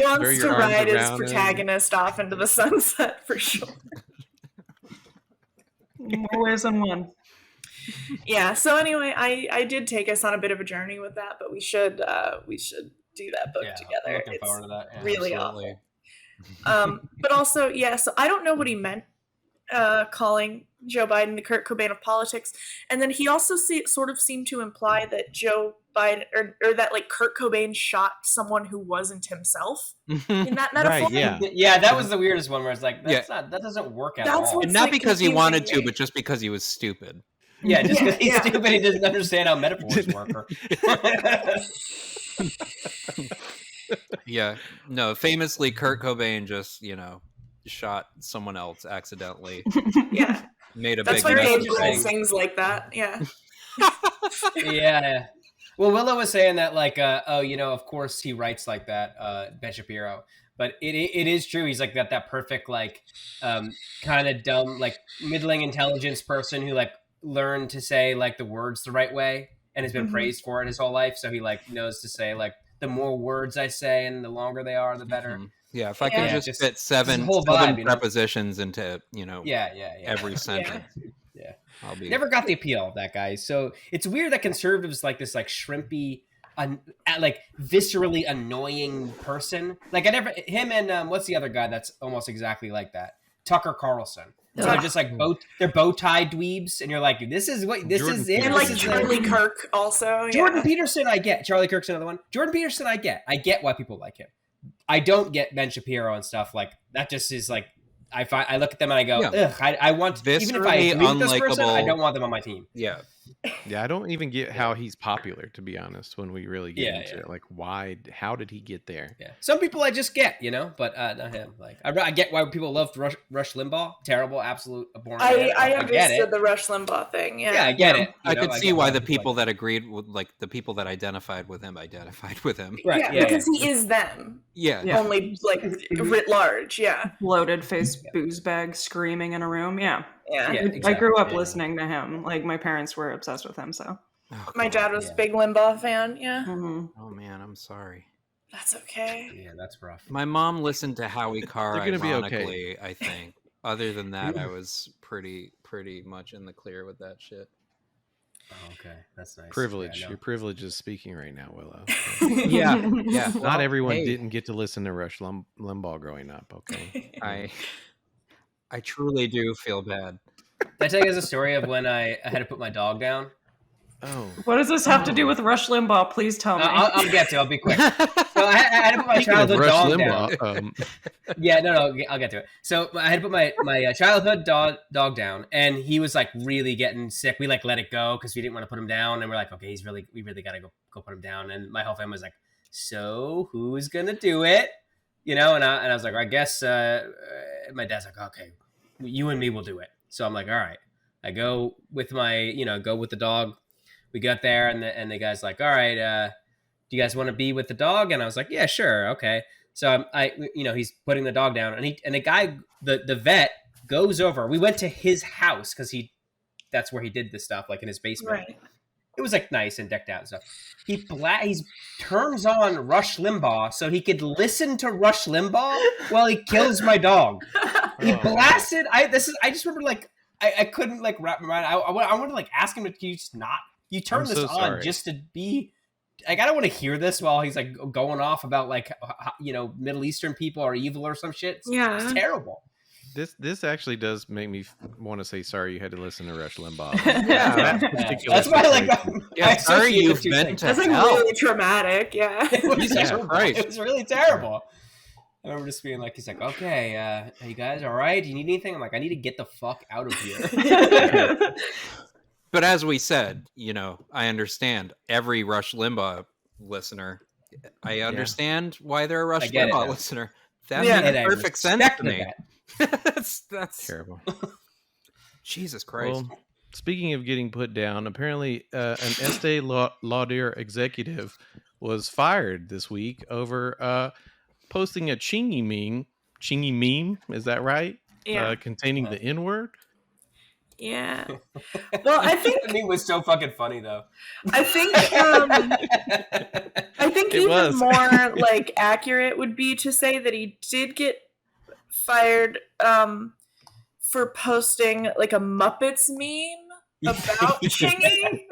wants to ride his protagonist off into the sunset for sure. More ways than one. Yeah, so anyway, I did take us on a bit of a journey with that, but we should do that book together. I'm looking forward to that. Yeah, really awful. But also, so I don't know what he meant calling Joe Biden the Kurt Cobain of politics. And then he also sort of seemed to imply that Joe Biden or that like Kurt Cobain shot someone who wasn't himself in that metaphor. Right, yeah, that was the weirdest one where it's like, that doesn't work at all. And not because he wanted to, but just because he was stupid. Yeah, just because he's stupid, he doesn't understand how metaphors work. Yeah, no, famously Kurt Cobain just, shot someone else accidentally. Yeah. Made a That's big why mess Dave Grohl sings like that. Yeah. Yeah. Well, Willow was saying that like, of course he writes like that, Ben Shapiro. But it is true. He's like that perfect, like, kind of dumb, like middling intelligence person who like learned to say like the words the right way and has been praised for it his whole life. So he like knows to say like the more words I say and the longer they are, the better. Mm-hmm. Yeah, if I can just fit seven prepositions into every sentence. Yeah. Never got the appeal of that guy. So it's weird that conservatives like this like shrimpy, like viscerally annoying person. Like him and what's the other guy that's almost exactly like that? Tucker Carlson. So they're just like they're bow tie dweebs, and you're like, this is it. And like Charlie Kirk also. Jordan Peterson, I get. Charlie Kirk's another one. Jordan Peterson, I get. I get why people like him. I don't get Ben Shapiro and stuff like that. Just is like I look at them and I go, ugh. I want even if I agree with this person, I don't want them on my team. Yeah. Yeah, I don't even get how he's popular, to be honest, when we really get into it. Like, how did he get there? Yeah. Some people I just get, but not him. Like, I get why people love Rush Limbaugh. Terrible, absolute abhorrent. I understood the Rush Limbaugh thing. Yeah, I get it. I could see why the people that agreed with, like, the people that identified with him. Right. Yeah, because he is them. Yeah. Only, like, writ large. Yeah. Loaded face booze bag screaming in a room. Yeah. Yeah, exactly. I grew up listening to him. Like my parents were obsessed with him. So my dad was a big Limbaugh fan. Yeah. Mm-hmm. Oh man, I'm sorry. That's okay. Yeah, that's rough. My mom listened to Howie Carr. They're gonna ironically, be okay. I think. Other than that, I was pretty much in the clear with that shit. Oh, okay, that's nice. Privilege. Yeah, Your privilege is speaking right now, Willow. Yeah. Not Well, everyone hey, didn't get to listen to Rush Limbaugh growing up. Okay. I truly do feel bad. Did I tell you guys a story of when I had to put my dog down? Oh. What does this have to do with Rush Limbaugh? Please tell me. I'll get to it. I'll be quick. So I had to put my childhood dog down. Yeah, no, I'll get to it. So I had to put my childhood dog down, and he was like really getting sick. We like let it go because we didn't want to put him down, and we're like, okay, we really got to go put him down. And my whole family was like, so who's gonna do it? You know, and I was like, I guess my dad's like, okay, you and me will do it. So I'm like, all right. I go with the dog. We got there, and the guy's like, all right, do you guys want to be with the dog? And I was like, yeah, sure, okay. So he's putting the dog down, and the guy, the vet goes over. We went to his house because that's where he did this stuff, like in his basement. Right. It was like nice and decked out and stuff. He turns on Rush Limbaugh so he could listen to Rush Limbaugh while he kills my dog. He blasted. I just remember like I couldn't like wrap my mind. I wanted to like ask him, can you just not? You turn this on just to be like, I don't want to hear this while he's like going off about like, Middle Eastern people are evil or some shit. It's terrible. This actually does make me want to say sorry you had to listen to Rush Limbaugh. Yeah, that's why I sorry you've been to That's like really traumatic. Yeah. It was really terrible. I remember just being like, he's like, okay, are you guys all right? Do you need anything? I'm like, I need to get the fuck out of here. But as we said, I understand every Rush Limbaugh listener. I understand why they're a Rush Limbaugh listener. That makes perfect sense to me. That's terrible. Jesus Christ. Well, speaking of getting put down, apparently an Estee Lauder executive was fired this week over posting a chingy meme. Is that right? Yeah. Containing the N-word. Yeah. Well, I think the meme was so fucking funny, though. I think even more like accurate would be to say that he did get fired for posting like a Muppets meme about Chingy,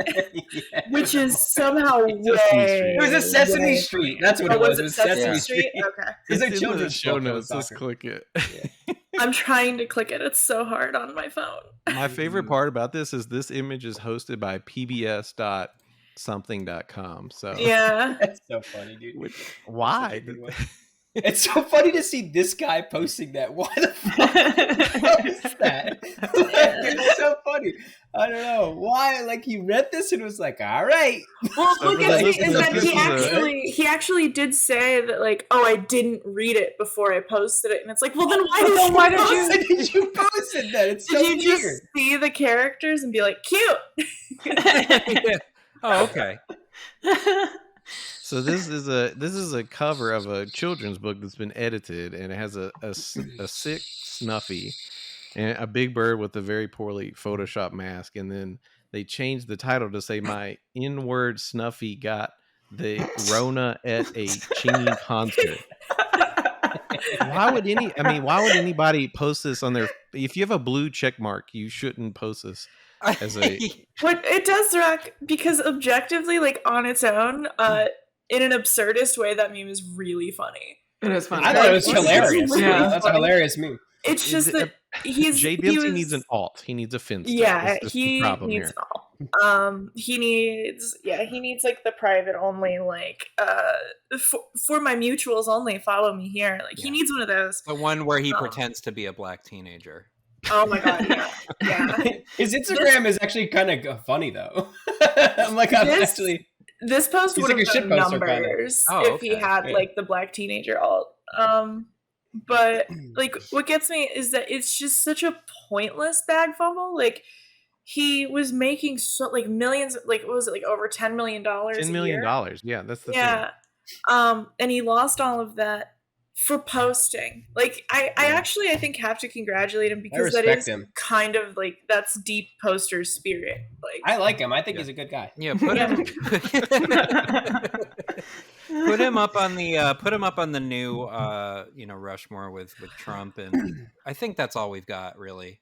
which is somehow way. It was a Sesame Street. That's what it was. It was Sesame Street. Okay. It's like children's show notes. Just click it. Yeah. I'm trying to click it. It's so hard on my phone. My favorite part about this is this image is hosted by pbs.something.com. So yeah, that's so funny, dude. Why? It's so funny to see this guy posting that. Why the fuck is that? It's so funny. I don't know why. Like he read this and was like, "All right." Well, look at me is that he actually did say that, like, "Oh, I didn't read it before I posted it," and it's like, well, then why did you post it? Then it's so did you weird. Just see the characters and be like, "Cute." Yeah. Oh, okay. So this is a cover of a children's book that's been edited, and it has a sick Snuffy and a big bird with a very poorly photoshopped mask, and then they changed the title to say my N-word Snuffy got the Rona at a Chingy concert. Why would anybody post this on their? If you have a blue check mark, you shouldn't post this as a. What it does, Rock, because objectively, like on its own, in an absurdist way, that meme is really funny. It is funny. I thought it was hilarious. Really that's a hilarious meme. It's just that Jay Dempsey needs an alt. He needs a fence. Yeah, he needs an alt. He needs like the private only, like for my mutuals only. Follow me here. Like he needs one of those. The one where he pretends to be a black teenager. Oh my god! Yeah. His Instagram is actually kind of funny though. This post would have done numbers if he had like the black teenager alt. But like what gets me is that it's just such a pointless bag fumble. Like he was making millions, like what was it, like over $10 million? $10 million. Yeah, that's the thing. And he lost all of that for posting. Like I think have to congratulate him because that is kind of like that's deep poster spirit. Like I like him. I think he's a good guy. Yeah, put him. Put him up on the new Rushmore with Trump, and I think that's all we've got, really.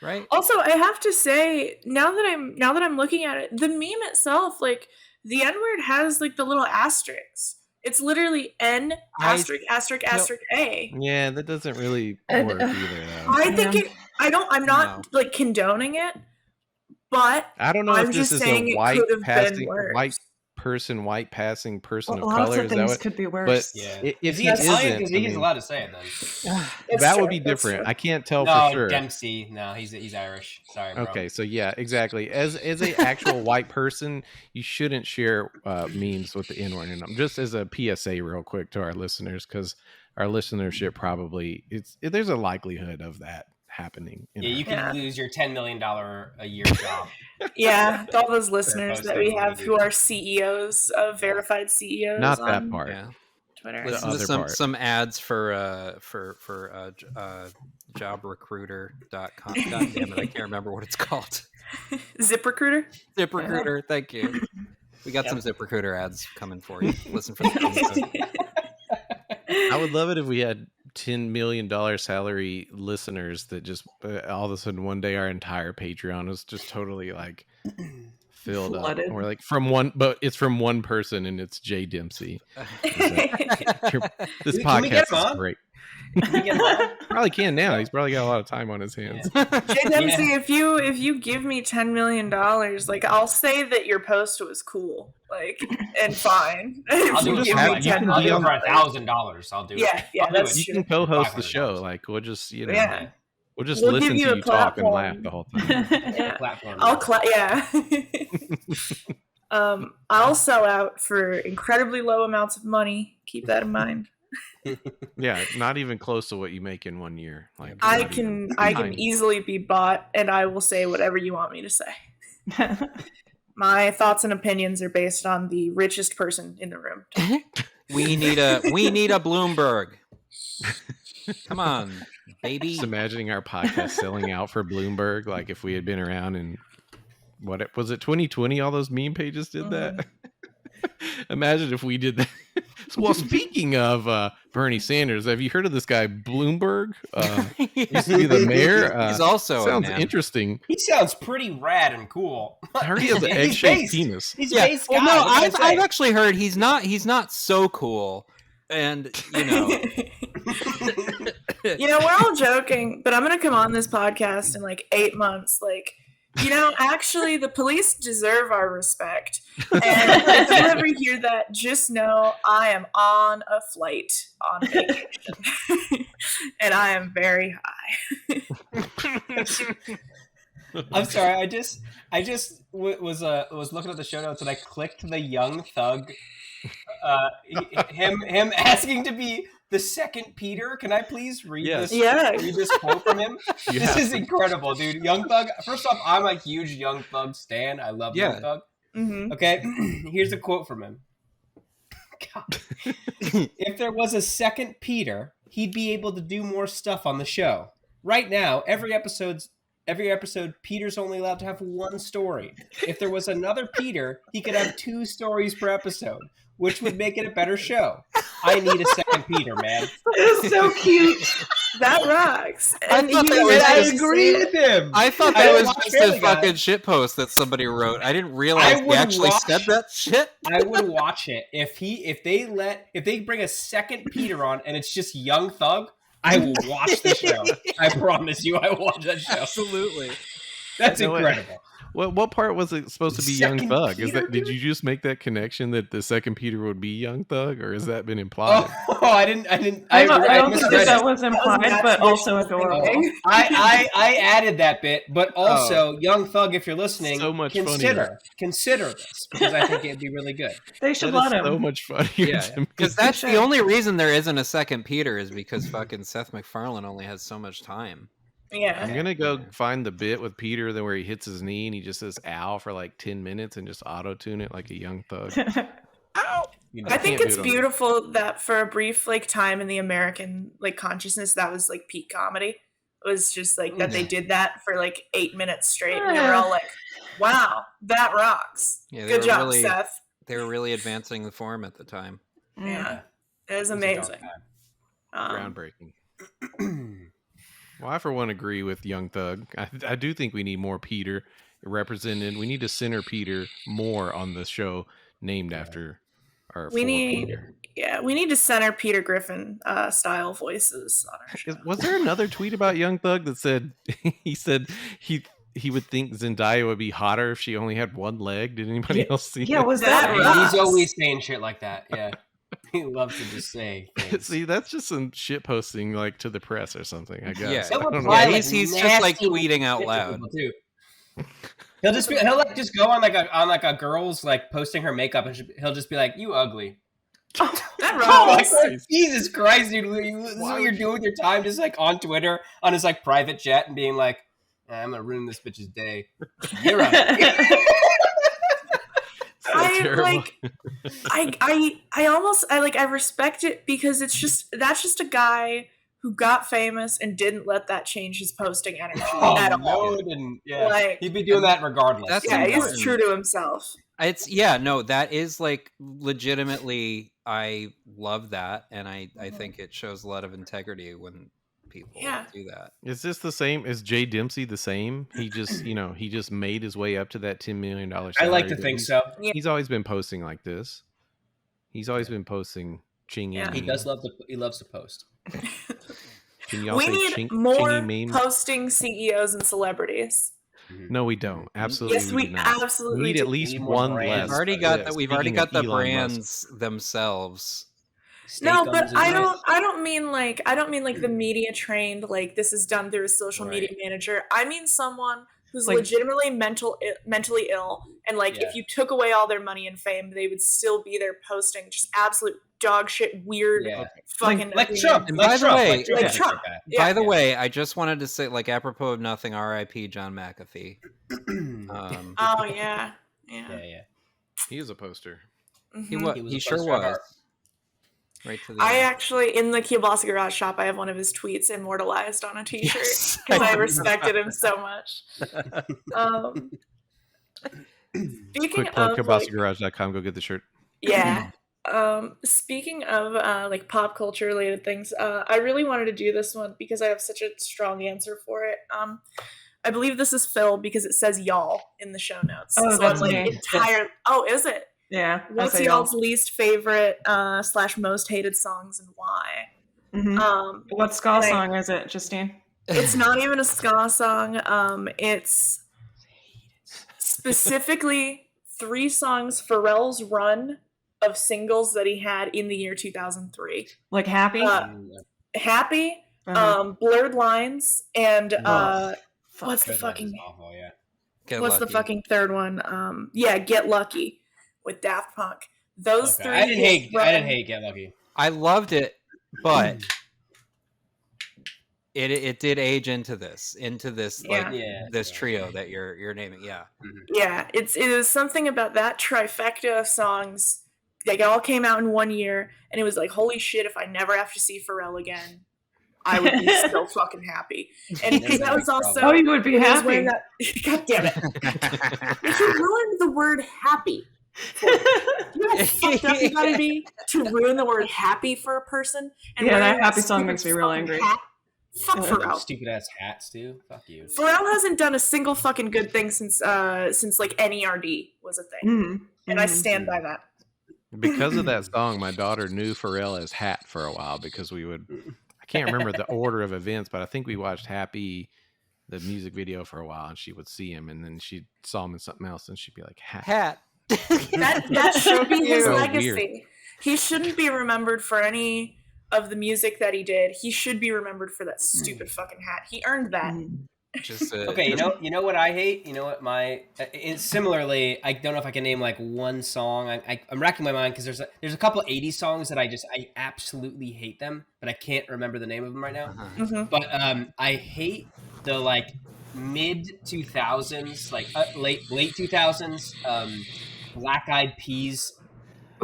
Right. Also, I have to say, now that I'm looking at it, the meme itself, like the N-word has like the little asterisks. It's literally N asterisk asterisk asterisk A. Yeah, that doesn't really work either, though. I think I'm not like condoning it, but I don't know I'm if this just is saying a white passing white person of lots color. of things could be worse. But yeah. if he Italian, because he's allowed to say it then. That would be different. I can't tell for sure. Dempsey. No, he's Irish. Sorry, bro. Okay, so yeah, exactly. As a actual white person, you shouldn't share memes with the N-word in them. Just as a PSA, real quick to our listeners, because our listenership probably there's a likelihood of that happening. Yeah, you could lose your $10 million a year job. Yeah, all those listeners that we have who are CEOs of verified CEOs. Not that part. Yeah. Twitter. Listen to some ads for jobrecruiter.com. God damn it, I can't remember what it's called. ZipRecruiter? ZipRecruiter, thank you. We got some ZipRecruiter ads coming for you. Listen for that. I would love it if we had $10 million salary listeners that just all of a sudden one day our entire Patreon is just totally like filled up. We're like but it's from one person and it's Jay Dempsey. This podcast is great. Probably can now. He's probably got a lot of time on his hands. Jay Dempsey, if you give me $10 million, like I'll say that your post was cool, like and fine. I'll do it for $1,000. I'll do it. Yeah, that's true. You can co-host the show. Like we'll just we'll just listen to you talk and laugh the whole time. I'll sell out for incredibly low amounts of money. Keep that in mind. Yeah, not even close to what you make in 1 year. Like I can easily be bought, and I will say whatever you want me to say. My thoughts and opinions are based on the richest person in the room. We need a Bloomberg. Come on, baby. Just imagining our podcast selling out for Bloomberg, like if we had been around in what was it 2020? All those meme pages did that. Imagine if we did that. Well, speaking of Bernie Sanders, have you heard of this guy Bloomberg? Used to be the mayor. He's also sounds interesting. He sounds pretty rad and cool. I heard he has an egg-shaped penis. He's based. Well, no, I've actually heard he's not so cool, and we're all joking, but I'm gonna come on this podcast in like 8 months, like. Actually, the police deserve our respect. And if you ever hear that, just know I am on a flight on vacation. And I am very high. I'm sorry. I just was looking at the show notes and I clicked the Young Thug. Him asking to be the second Peter. Can I please read this? Yeah. Read this quote from him. This is incredible, dude. Young Thug. First off, I'm a huge Young Thug stan. I love Young Thug. Mm-hmm. Okay, here's a quote from him. God. If there was a second Peter, he'd be able to do more stuff on the show. Right now, every episode, Peter's only allowed to have one story. If there was another Peter, he could have 2 stories per episode, which would make it a better show. I need a second Peter, man. It's so cute. That rocks. And I agree with him. I thought that was just a fucking shitpost that somebody wrote. I didn't realize he actually said that shit. I would watch it if they bring a second Peter on and it's just Young Thug. I will watch the show. I promise you, I will watch that show. Absolutely. That's incredible. What part was it supposed to be Second Young Thug? Peter, did you just make that connection that the second Peter would be Young Thug, or has that been implied? I didn't. I don't think that was implied, but also adorable. I added that bit, but also Young Thug, if you're listening, so much consider this because I think it'd be really good. They should let him. So much funnier. Because that's the only reason there isn't a second Peter is because fucking Seth MacFarlane only has so much time. Yeah. I'm gonna go find the bit with Peter where he hits his knee and he just says "ow" for like 10 minutes and just auto tune it like a Young Thug. Ow! I think it's beautiful that for a brief time in the American consciousness, that was peak comedy. It was just that they did that for 8 minutes straight, and they were all like, "Wow, that rocks! Yeah, good job, Seth." They were really advancing the form at the time. Yeah, it was amazing. Groundbreaking. Well, I for one agree with Young Thug. I do think we need more Peter represented. We need to center Peter more on the show named after our Peter. Yeah, we need to center Peter Griffin style voices on our show. Was there another tweet about Young Thug that said he would think Zendaya would be hotter if she only had one leg? Did anybody else see? Yeah, was that? Yeah, he's always saying shit like that. Yeah. He loves to just say things. See, that's just some shit posting like to the press or something, I guess. Yeah, he's just like tweeting out loud. He'll just go on like a girl's like posting her makeup and he'll just be like, "You ugly." Jesus Christ, dude! This is what you're doing with your time, just like on Twitter on his like private jet and being like, "I'm gonna ruin this bitch's day." You're ugly. I respect it because that's just a guy who got famous and didn't let that change his posting energy at all. No, it didn't. Yeah, he'd be doing that regardless. He's true to himself. That is like legitimately. I love that, and I think it shows a lot of integrity when people do that. Is this the same? Is Jay Dempsey the same? He just he just made his way up to that $10 million salary. I like to think so. He's always been posting like this. He's always been posting chingy. Yeah. He loves to post. We need more posting CEOs and celebrities. No, we don't. Absolutely. Yes, we absolutely need at least one less. We've already got the brands themselves. No, but I don't mean like the media trained, like this is done through a social media manager. I mean someone who's like, legitimately mentally ill, and if you took away all their money and fame, they would still be there posting just absolute dog shit, weird, fucking like Trump. And by the way, I just wanted to say, like, apropos of nothing, R.I.P. John McAfee. Oh yeah. He is a poster. Mm-hmm. He sure was. Right to the I actually, in the Kielbasa Garage shop, I have one of his tweets immortalized on a t-shirt because I respected him so much. Speaking of KielbasaGarage.com, go get the shirt. Yeah. Speaking of like pop culture related things, I really wanted to do this one because I have such a strong answer for it. I believe this is Phil because it says y'all in the show notes. Oh, so that's like me. Oh, is it? Yeah. What's y'all's least favorite / most hated songs and why? Mm-hmm. What ska song is it, Justine? It's not even a ska song. It's specifically 3 songs Pharrell's run of singles that he had in the year 2003. Like Happy? Happy, Blurred Lines, and what's the fucking awful, what's the fucking third one? Get Lucky with Daft Punk. Those 3. I didn't hate Get Lucky. I loved it, but it did age into this this trio that you're naming. Yeah, it was something about that trifecta of songs. They all came out in one year, and it was like, holy shit, if I never have to see Pharrell again, I would be so fucking happy. And that was also... Oh, you would be happy. God damn it. If you ruined the word happy, you know how fucked up you gotta be to ruin the word happy for a person? And that happy song makes me real angry. Fuck Pharrell. Stupid ass hats, too. Fuck you. Pharrell hasn't done a single fucking good thing since like NERD was a thing. Mm-hmm. And I stand by that. Because of that song, my daughter knew Pharrell as Hat for a while because I can't remember the order of events, but I think we watched Happy, the music video, for a while, and she would see him, and then she saw him in something else, and she'd be like, Hat. That should be his legacy. Weird. He shouldn't be remembered for any of the music that he did. He should be remembered for that stupid fucking hat. He earned that. Okay, you know what I hate? You know what similarly, I don't know if I can name like one song. I'm racking my mind because there's a couple 80s songs that I absolutely hate them, but I can't remember the name of them right now. Mm-hmm. But I hate the like mid 2000s, like late 2000s, Black Eyed Peas.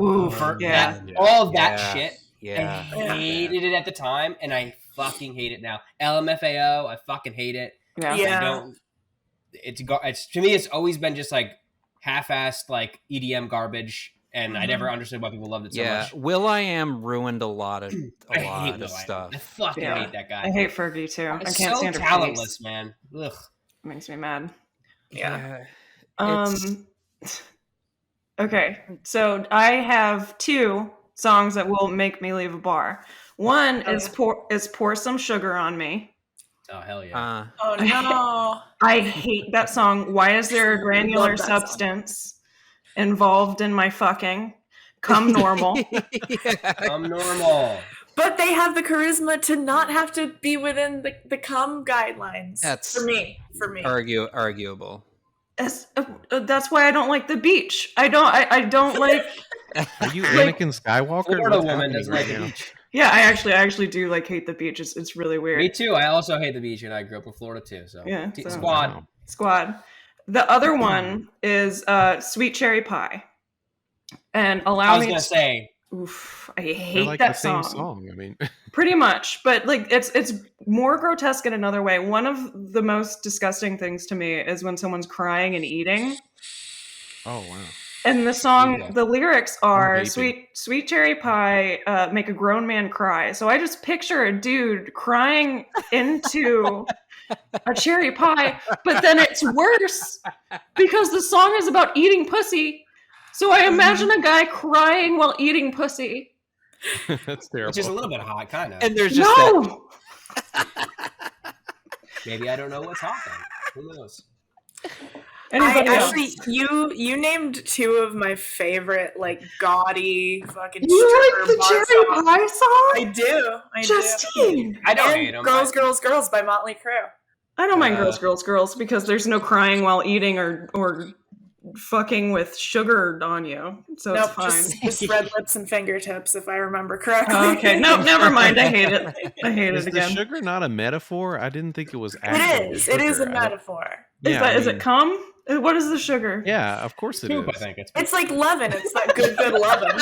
Ooh, all of that shit. Yeah, I hated it at the time, and I fucking hate it now. LMFAO, I fucking hate it. Yeah. It's to me, it's always been just like half-assed like EDM garbage. and I never understood why people loved it so much. Will.i.am ruined a lot of stuff. I fucking hate that guy. I hate Fergie too. I can't stand her talentless, face. man. Ugh. Makes me mad. Yeah. Okay, so I have 2 songs that will make me leave a bar. One is Pour Some Sugar on Me. Oh, hell yeah. Oh, no. I hate that song. Why is there a granular substance involved in my fucking? Come normal. Come normal. But they have the charisma to not have to be within the cum guidelines. That's for me. Arguable. That's why I don't like The Beach. I don't like. Are you Anakin Skywalker? Florida woman doesn't like the beach. Yeah, I actually do like hate the beach. It's really weird. Me too. I also hate the beach, and I grew up in Florida too. So yeah, squad. The other one is Sweet Cherry Pie, and I was gonna say. Oof, I hate like that the song. Same song. I mean, pretty much, but like it's more grotesque in another way. One of the most disgusting things to me is when someone's crying and eating. Oh wow. And the song, the lyrics are sweet cherry pie, make a grown man cry. So I just picture a dude crying into a cherry pie, but then it's worse because the song is about eating pussy. So I imagine a guy crying while eating pussy. That's terrible. Which is a little bit hot, kind of. And there's just Maybe I don't know what's hot then. Who knows? Actually, you named 2 of my favorite, like, gaudy fucking. You like the cherry pie song? I do. Justine. I don't hate them. Girls, Girls, Girls by Motley Crue. I don't mind Girls, Girls, Girls because there's no crying while eating or fucking with sugar on you, so it's fine. Just red lips and fingertips, if I remember correctly. Okay, no, never mind. I hate it. I hate it again. Is the sugar not a metaphor? I didn't think it was. Actual sugar. It is a metaphor. Is it cum? What is the sugar? Yeah, of course it is. I think it's like leaven. It's that good leaven.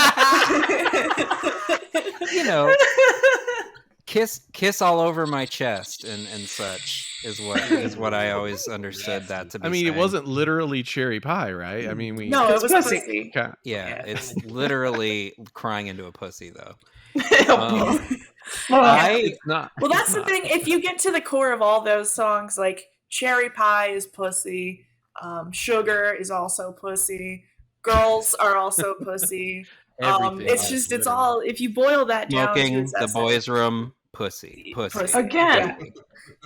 You know, kiss all over my chest and such is what I always understood that to be. I mean, saying. It wasn't literally cherry pie, right? I mean, it was pussy. Okay. Yeah, it's literally crying into a pussy, though. It's not. Well, that's the thing. If you get to the core of all those songs, like cherry pie is pussy, sugar is also pussy, girls are also pussy. It's all. If you boil that down, smoking the boys' room. Pussy.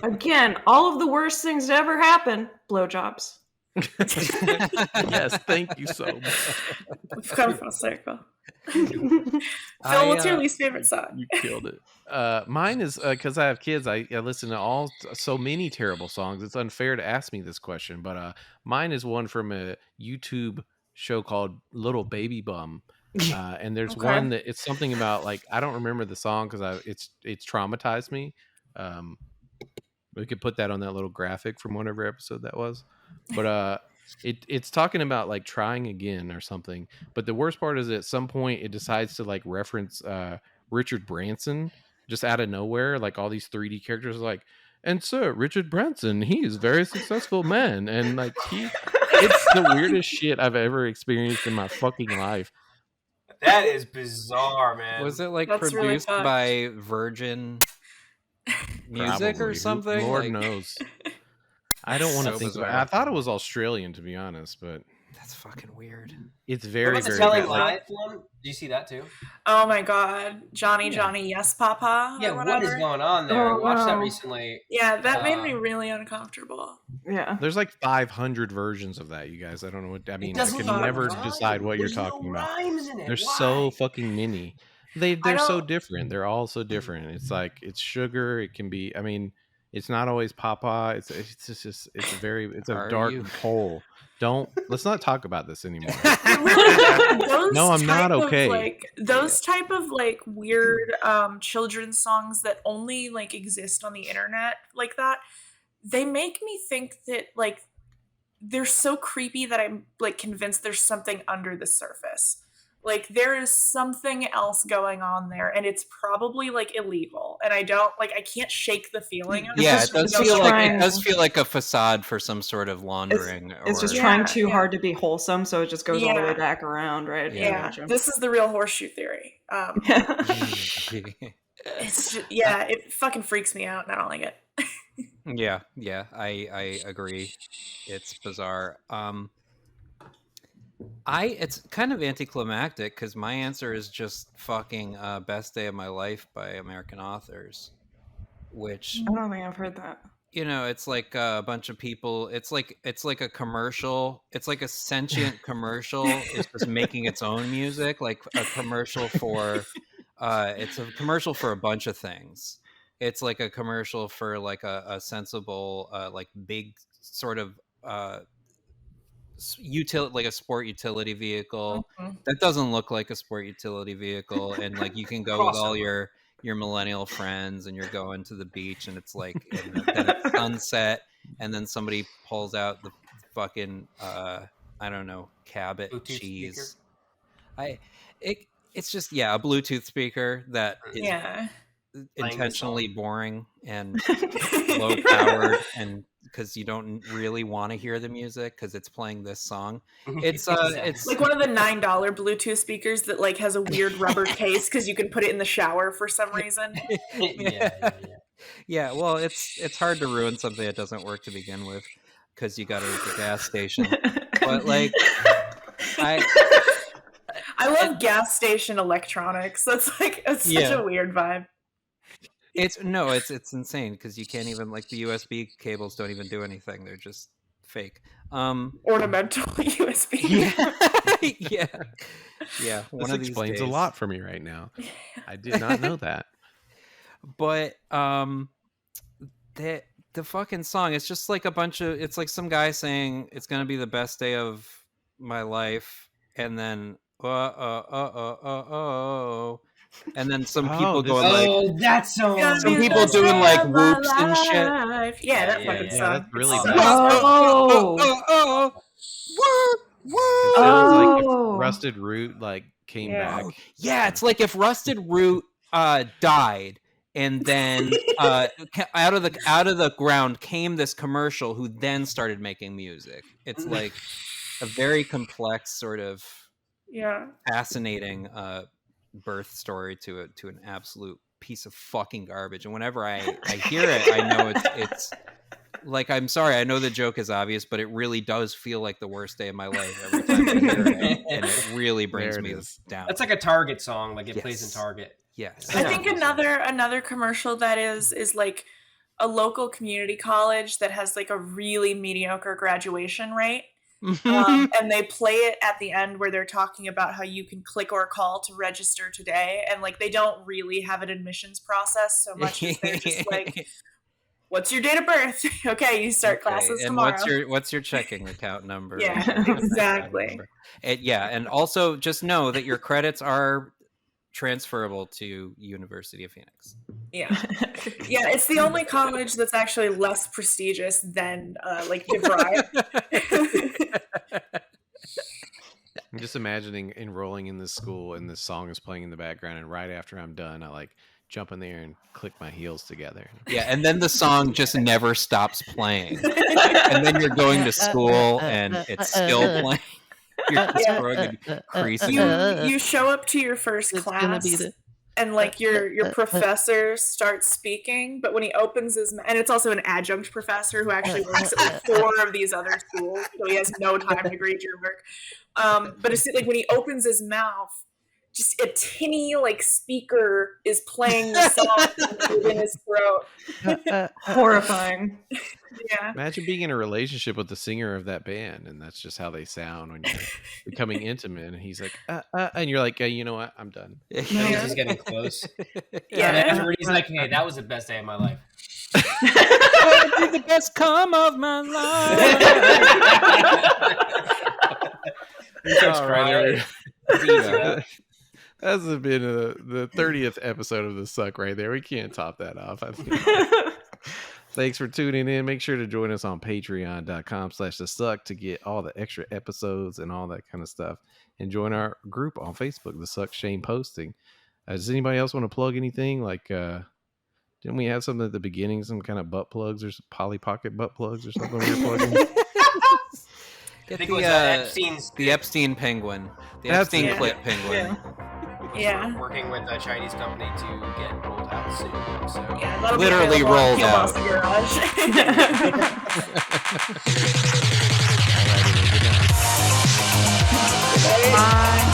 Again, all of the worst things to ever happen, blowjobs. Yes, thank you so much. We've come full circle. Phil, what's your least favorite song? You killed it. Mine is because I have kids. I listen to so many terrible songs. It's unfair to ask me this question, but mine is one from a YouTube show called Little Baby Bum. And there's one that it's something about, like, I don't remember the song because it's traumatized me. We could put that on that little graphic from whatever episode that was, but it's talking about like trying again or something. But the worst part is at some point it decides to like reference Richard Branson just out of nowhere. Like all these 3D characters are like, and sir, Richard Branson, he is a very successful man, and like it's the weirdest shit I've ever experienced in my fucking life. That is bizarre, man. Was it like produced by Virgin Music or something? Lord knows. I don't want to think about it. I thought it was Australian, to be honest, but that's fucking weird. It's very, very Telling Live one? Do you see that too? Oh my god. Johnny, yes, Papa. Yeah, what is going on there? I watched that recently. Yeah, that made me really uncomfortable. Yeah. There's like 500 versions of that, you guys. I don't know what I mean. I can never decide what you're talking about. There's so fucking many. They're so different. They're all so different. It's like it's sugar. It can be. I mean, it's not always Papa. It's a dark hole. Let's not talk about this anymore. No, I'm not okay. Those type of like weird children's songs that only like exist on the internet like that, they make me think that like they're so creepy that I'm like convinced there's something under the surface. Like there is something else going on there, and it's probably like illegal. And I can't shake the feeling of it does feel like a facade for some sort of laundering. It's just trying too hard to be wholesome, so it just goes all the way back around, right? Yeah, this is the real horseshoe theory. It's just, it fucking freaks me out, and I don't like it. I agree. It's bizarre. It's kind of anticlimactic because my answer is just fucking Best Day of My Life by American Authors, which I don't think I've heard that. It's like a bunch of people. It's like a commercial. It's like a sentient commercial. It's just making its own music, like a commercial for. It's a commercial for a bunch of things. It's like a commercial for like a sensible, like big sort of like a sport utility vehicle that doesn't look like a sport utility vehicle, and like you can go with all your millennial friends, and you're going to the beach, and it's like then it's sunset, and then somebody pulls out the fucking I don't know, Cabot Bluetooth cheese. Speaker. It's just a Bluetooth speaker that is intentionally boring and low powered, and because you don't really want to hear the music because it's playing this song. It's like one of the $9 Bluetooth speakers that like has a weird rubber case because you can put it in the shower for some reason. Yeah, well, it's hard to ruin something that doesn't work to begin with because you got it at the gas station. But like I love gas station electronics. That's such a weird vibe. It's insane because you can't even, like, the USB cables don't even do anything. They're just fake. Ornamental USB. Yeah. This explains a lot for me right now. I did not know that. But the fucking song, it's just like it's like some guy saying it's gonna be the best day of my life, and then and then some people going like, that's so. Some people doing like whoops and shit. Yeah, that fucking song. That's really bad. Like if Rusted Root like came back. Yeah, it's like if Rusted Root died, and then out of the ground came this commercial who then started making music. It's like a very complex sort of fascinating birth story to an absolute piece of fucking garbage. And whenever I hear it, I know it's like, I'm sorry, I know the joke is obvious, but it really does feel like the worst day of my life every time I hear it, and it really brings me down. That's like a Target song, like it plays in Target. Yes. I think another commercial that is like a local community college that has like a really mediocre graduation rate. And they play it at the end where they're talking about how you can click or call to register today, and like they don't really have an admissions process so much as they're just like, what's your date of birth? Okay, you start classes tomorrow. And what's your checking account number? Yeah, exactly. And also just know that your credits are transferable to University of Phoenix. Yeah, it's the only college that's actually less prestigious than like DeVry. I'm just imagining enrolling in this school and this song is playing in the background, and right after I'm done, I like jump in there and click my heels together. Yeah, and then the song just never stops playing, and then you're going to school and it's still playing. You're just creasing. You show up to your first class, and like your professor starts speaking, but when he opens his and it's also an adjunct professor who actually works at like 4 of these other schools, so he has no time to grade your work. But it's like when he opens his mouth, just a tinny like speaker is playing the song within his throat. Horrifying. Yeah. Imagine being in a relationship with the singer of that band, and that's just how they sound when you're becoming intimate. And he's like, and you're like, you know what? I'm done. He's getting close. Yeah. And afterward, he's like, hey, that was the best day of my life. That would be the best come of my life. He starts crying. That's been the 30th episode of the Succ right there. We can't top that off. I think. Thanks for tuning in. Make sure to join us on patreon.com/thesucc to get all the extra episodes and all that kind of stuff. And join our group on Facebook, The Succ Shame Posting. Does anybody else want to plug anything? Like, didn't we have something at the beginning, some kind of butt plugs or some Polly Pocket butt plugs or something we were plugging? Get the Epstein penguin. The Epstein clip penguin. Yeah. Working with a Chinese company to get rolled out soon. So yeah, literally rolled out. Bye.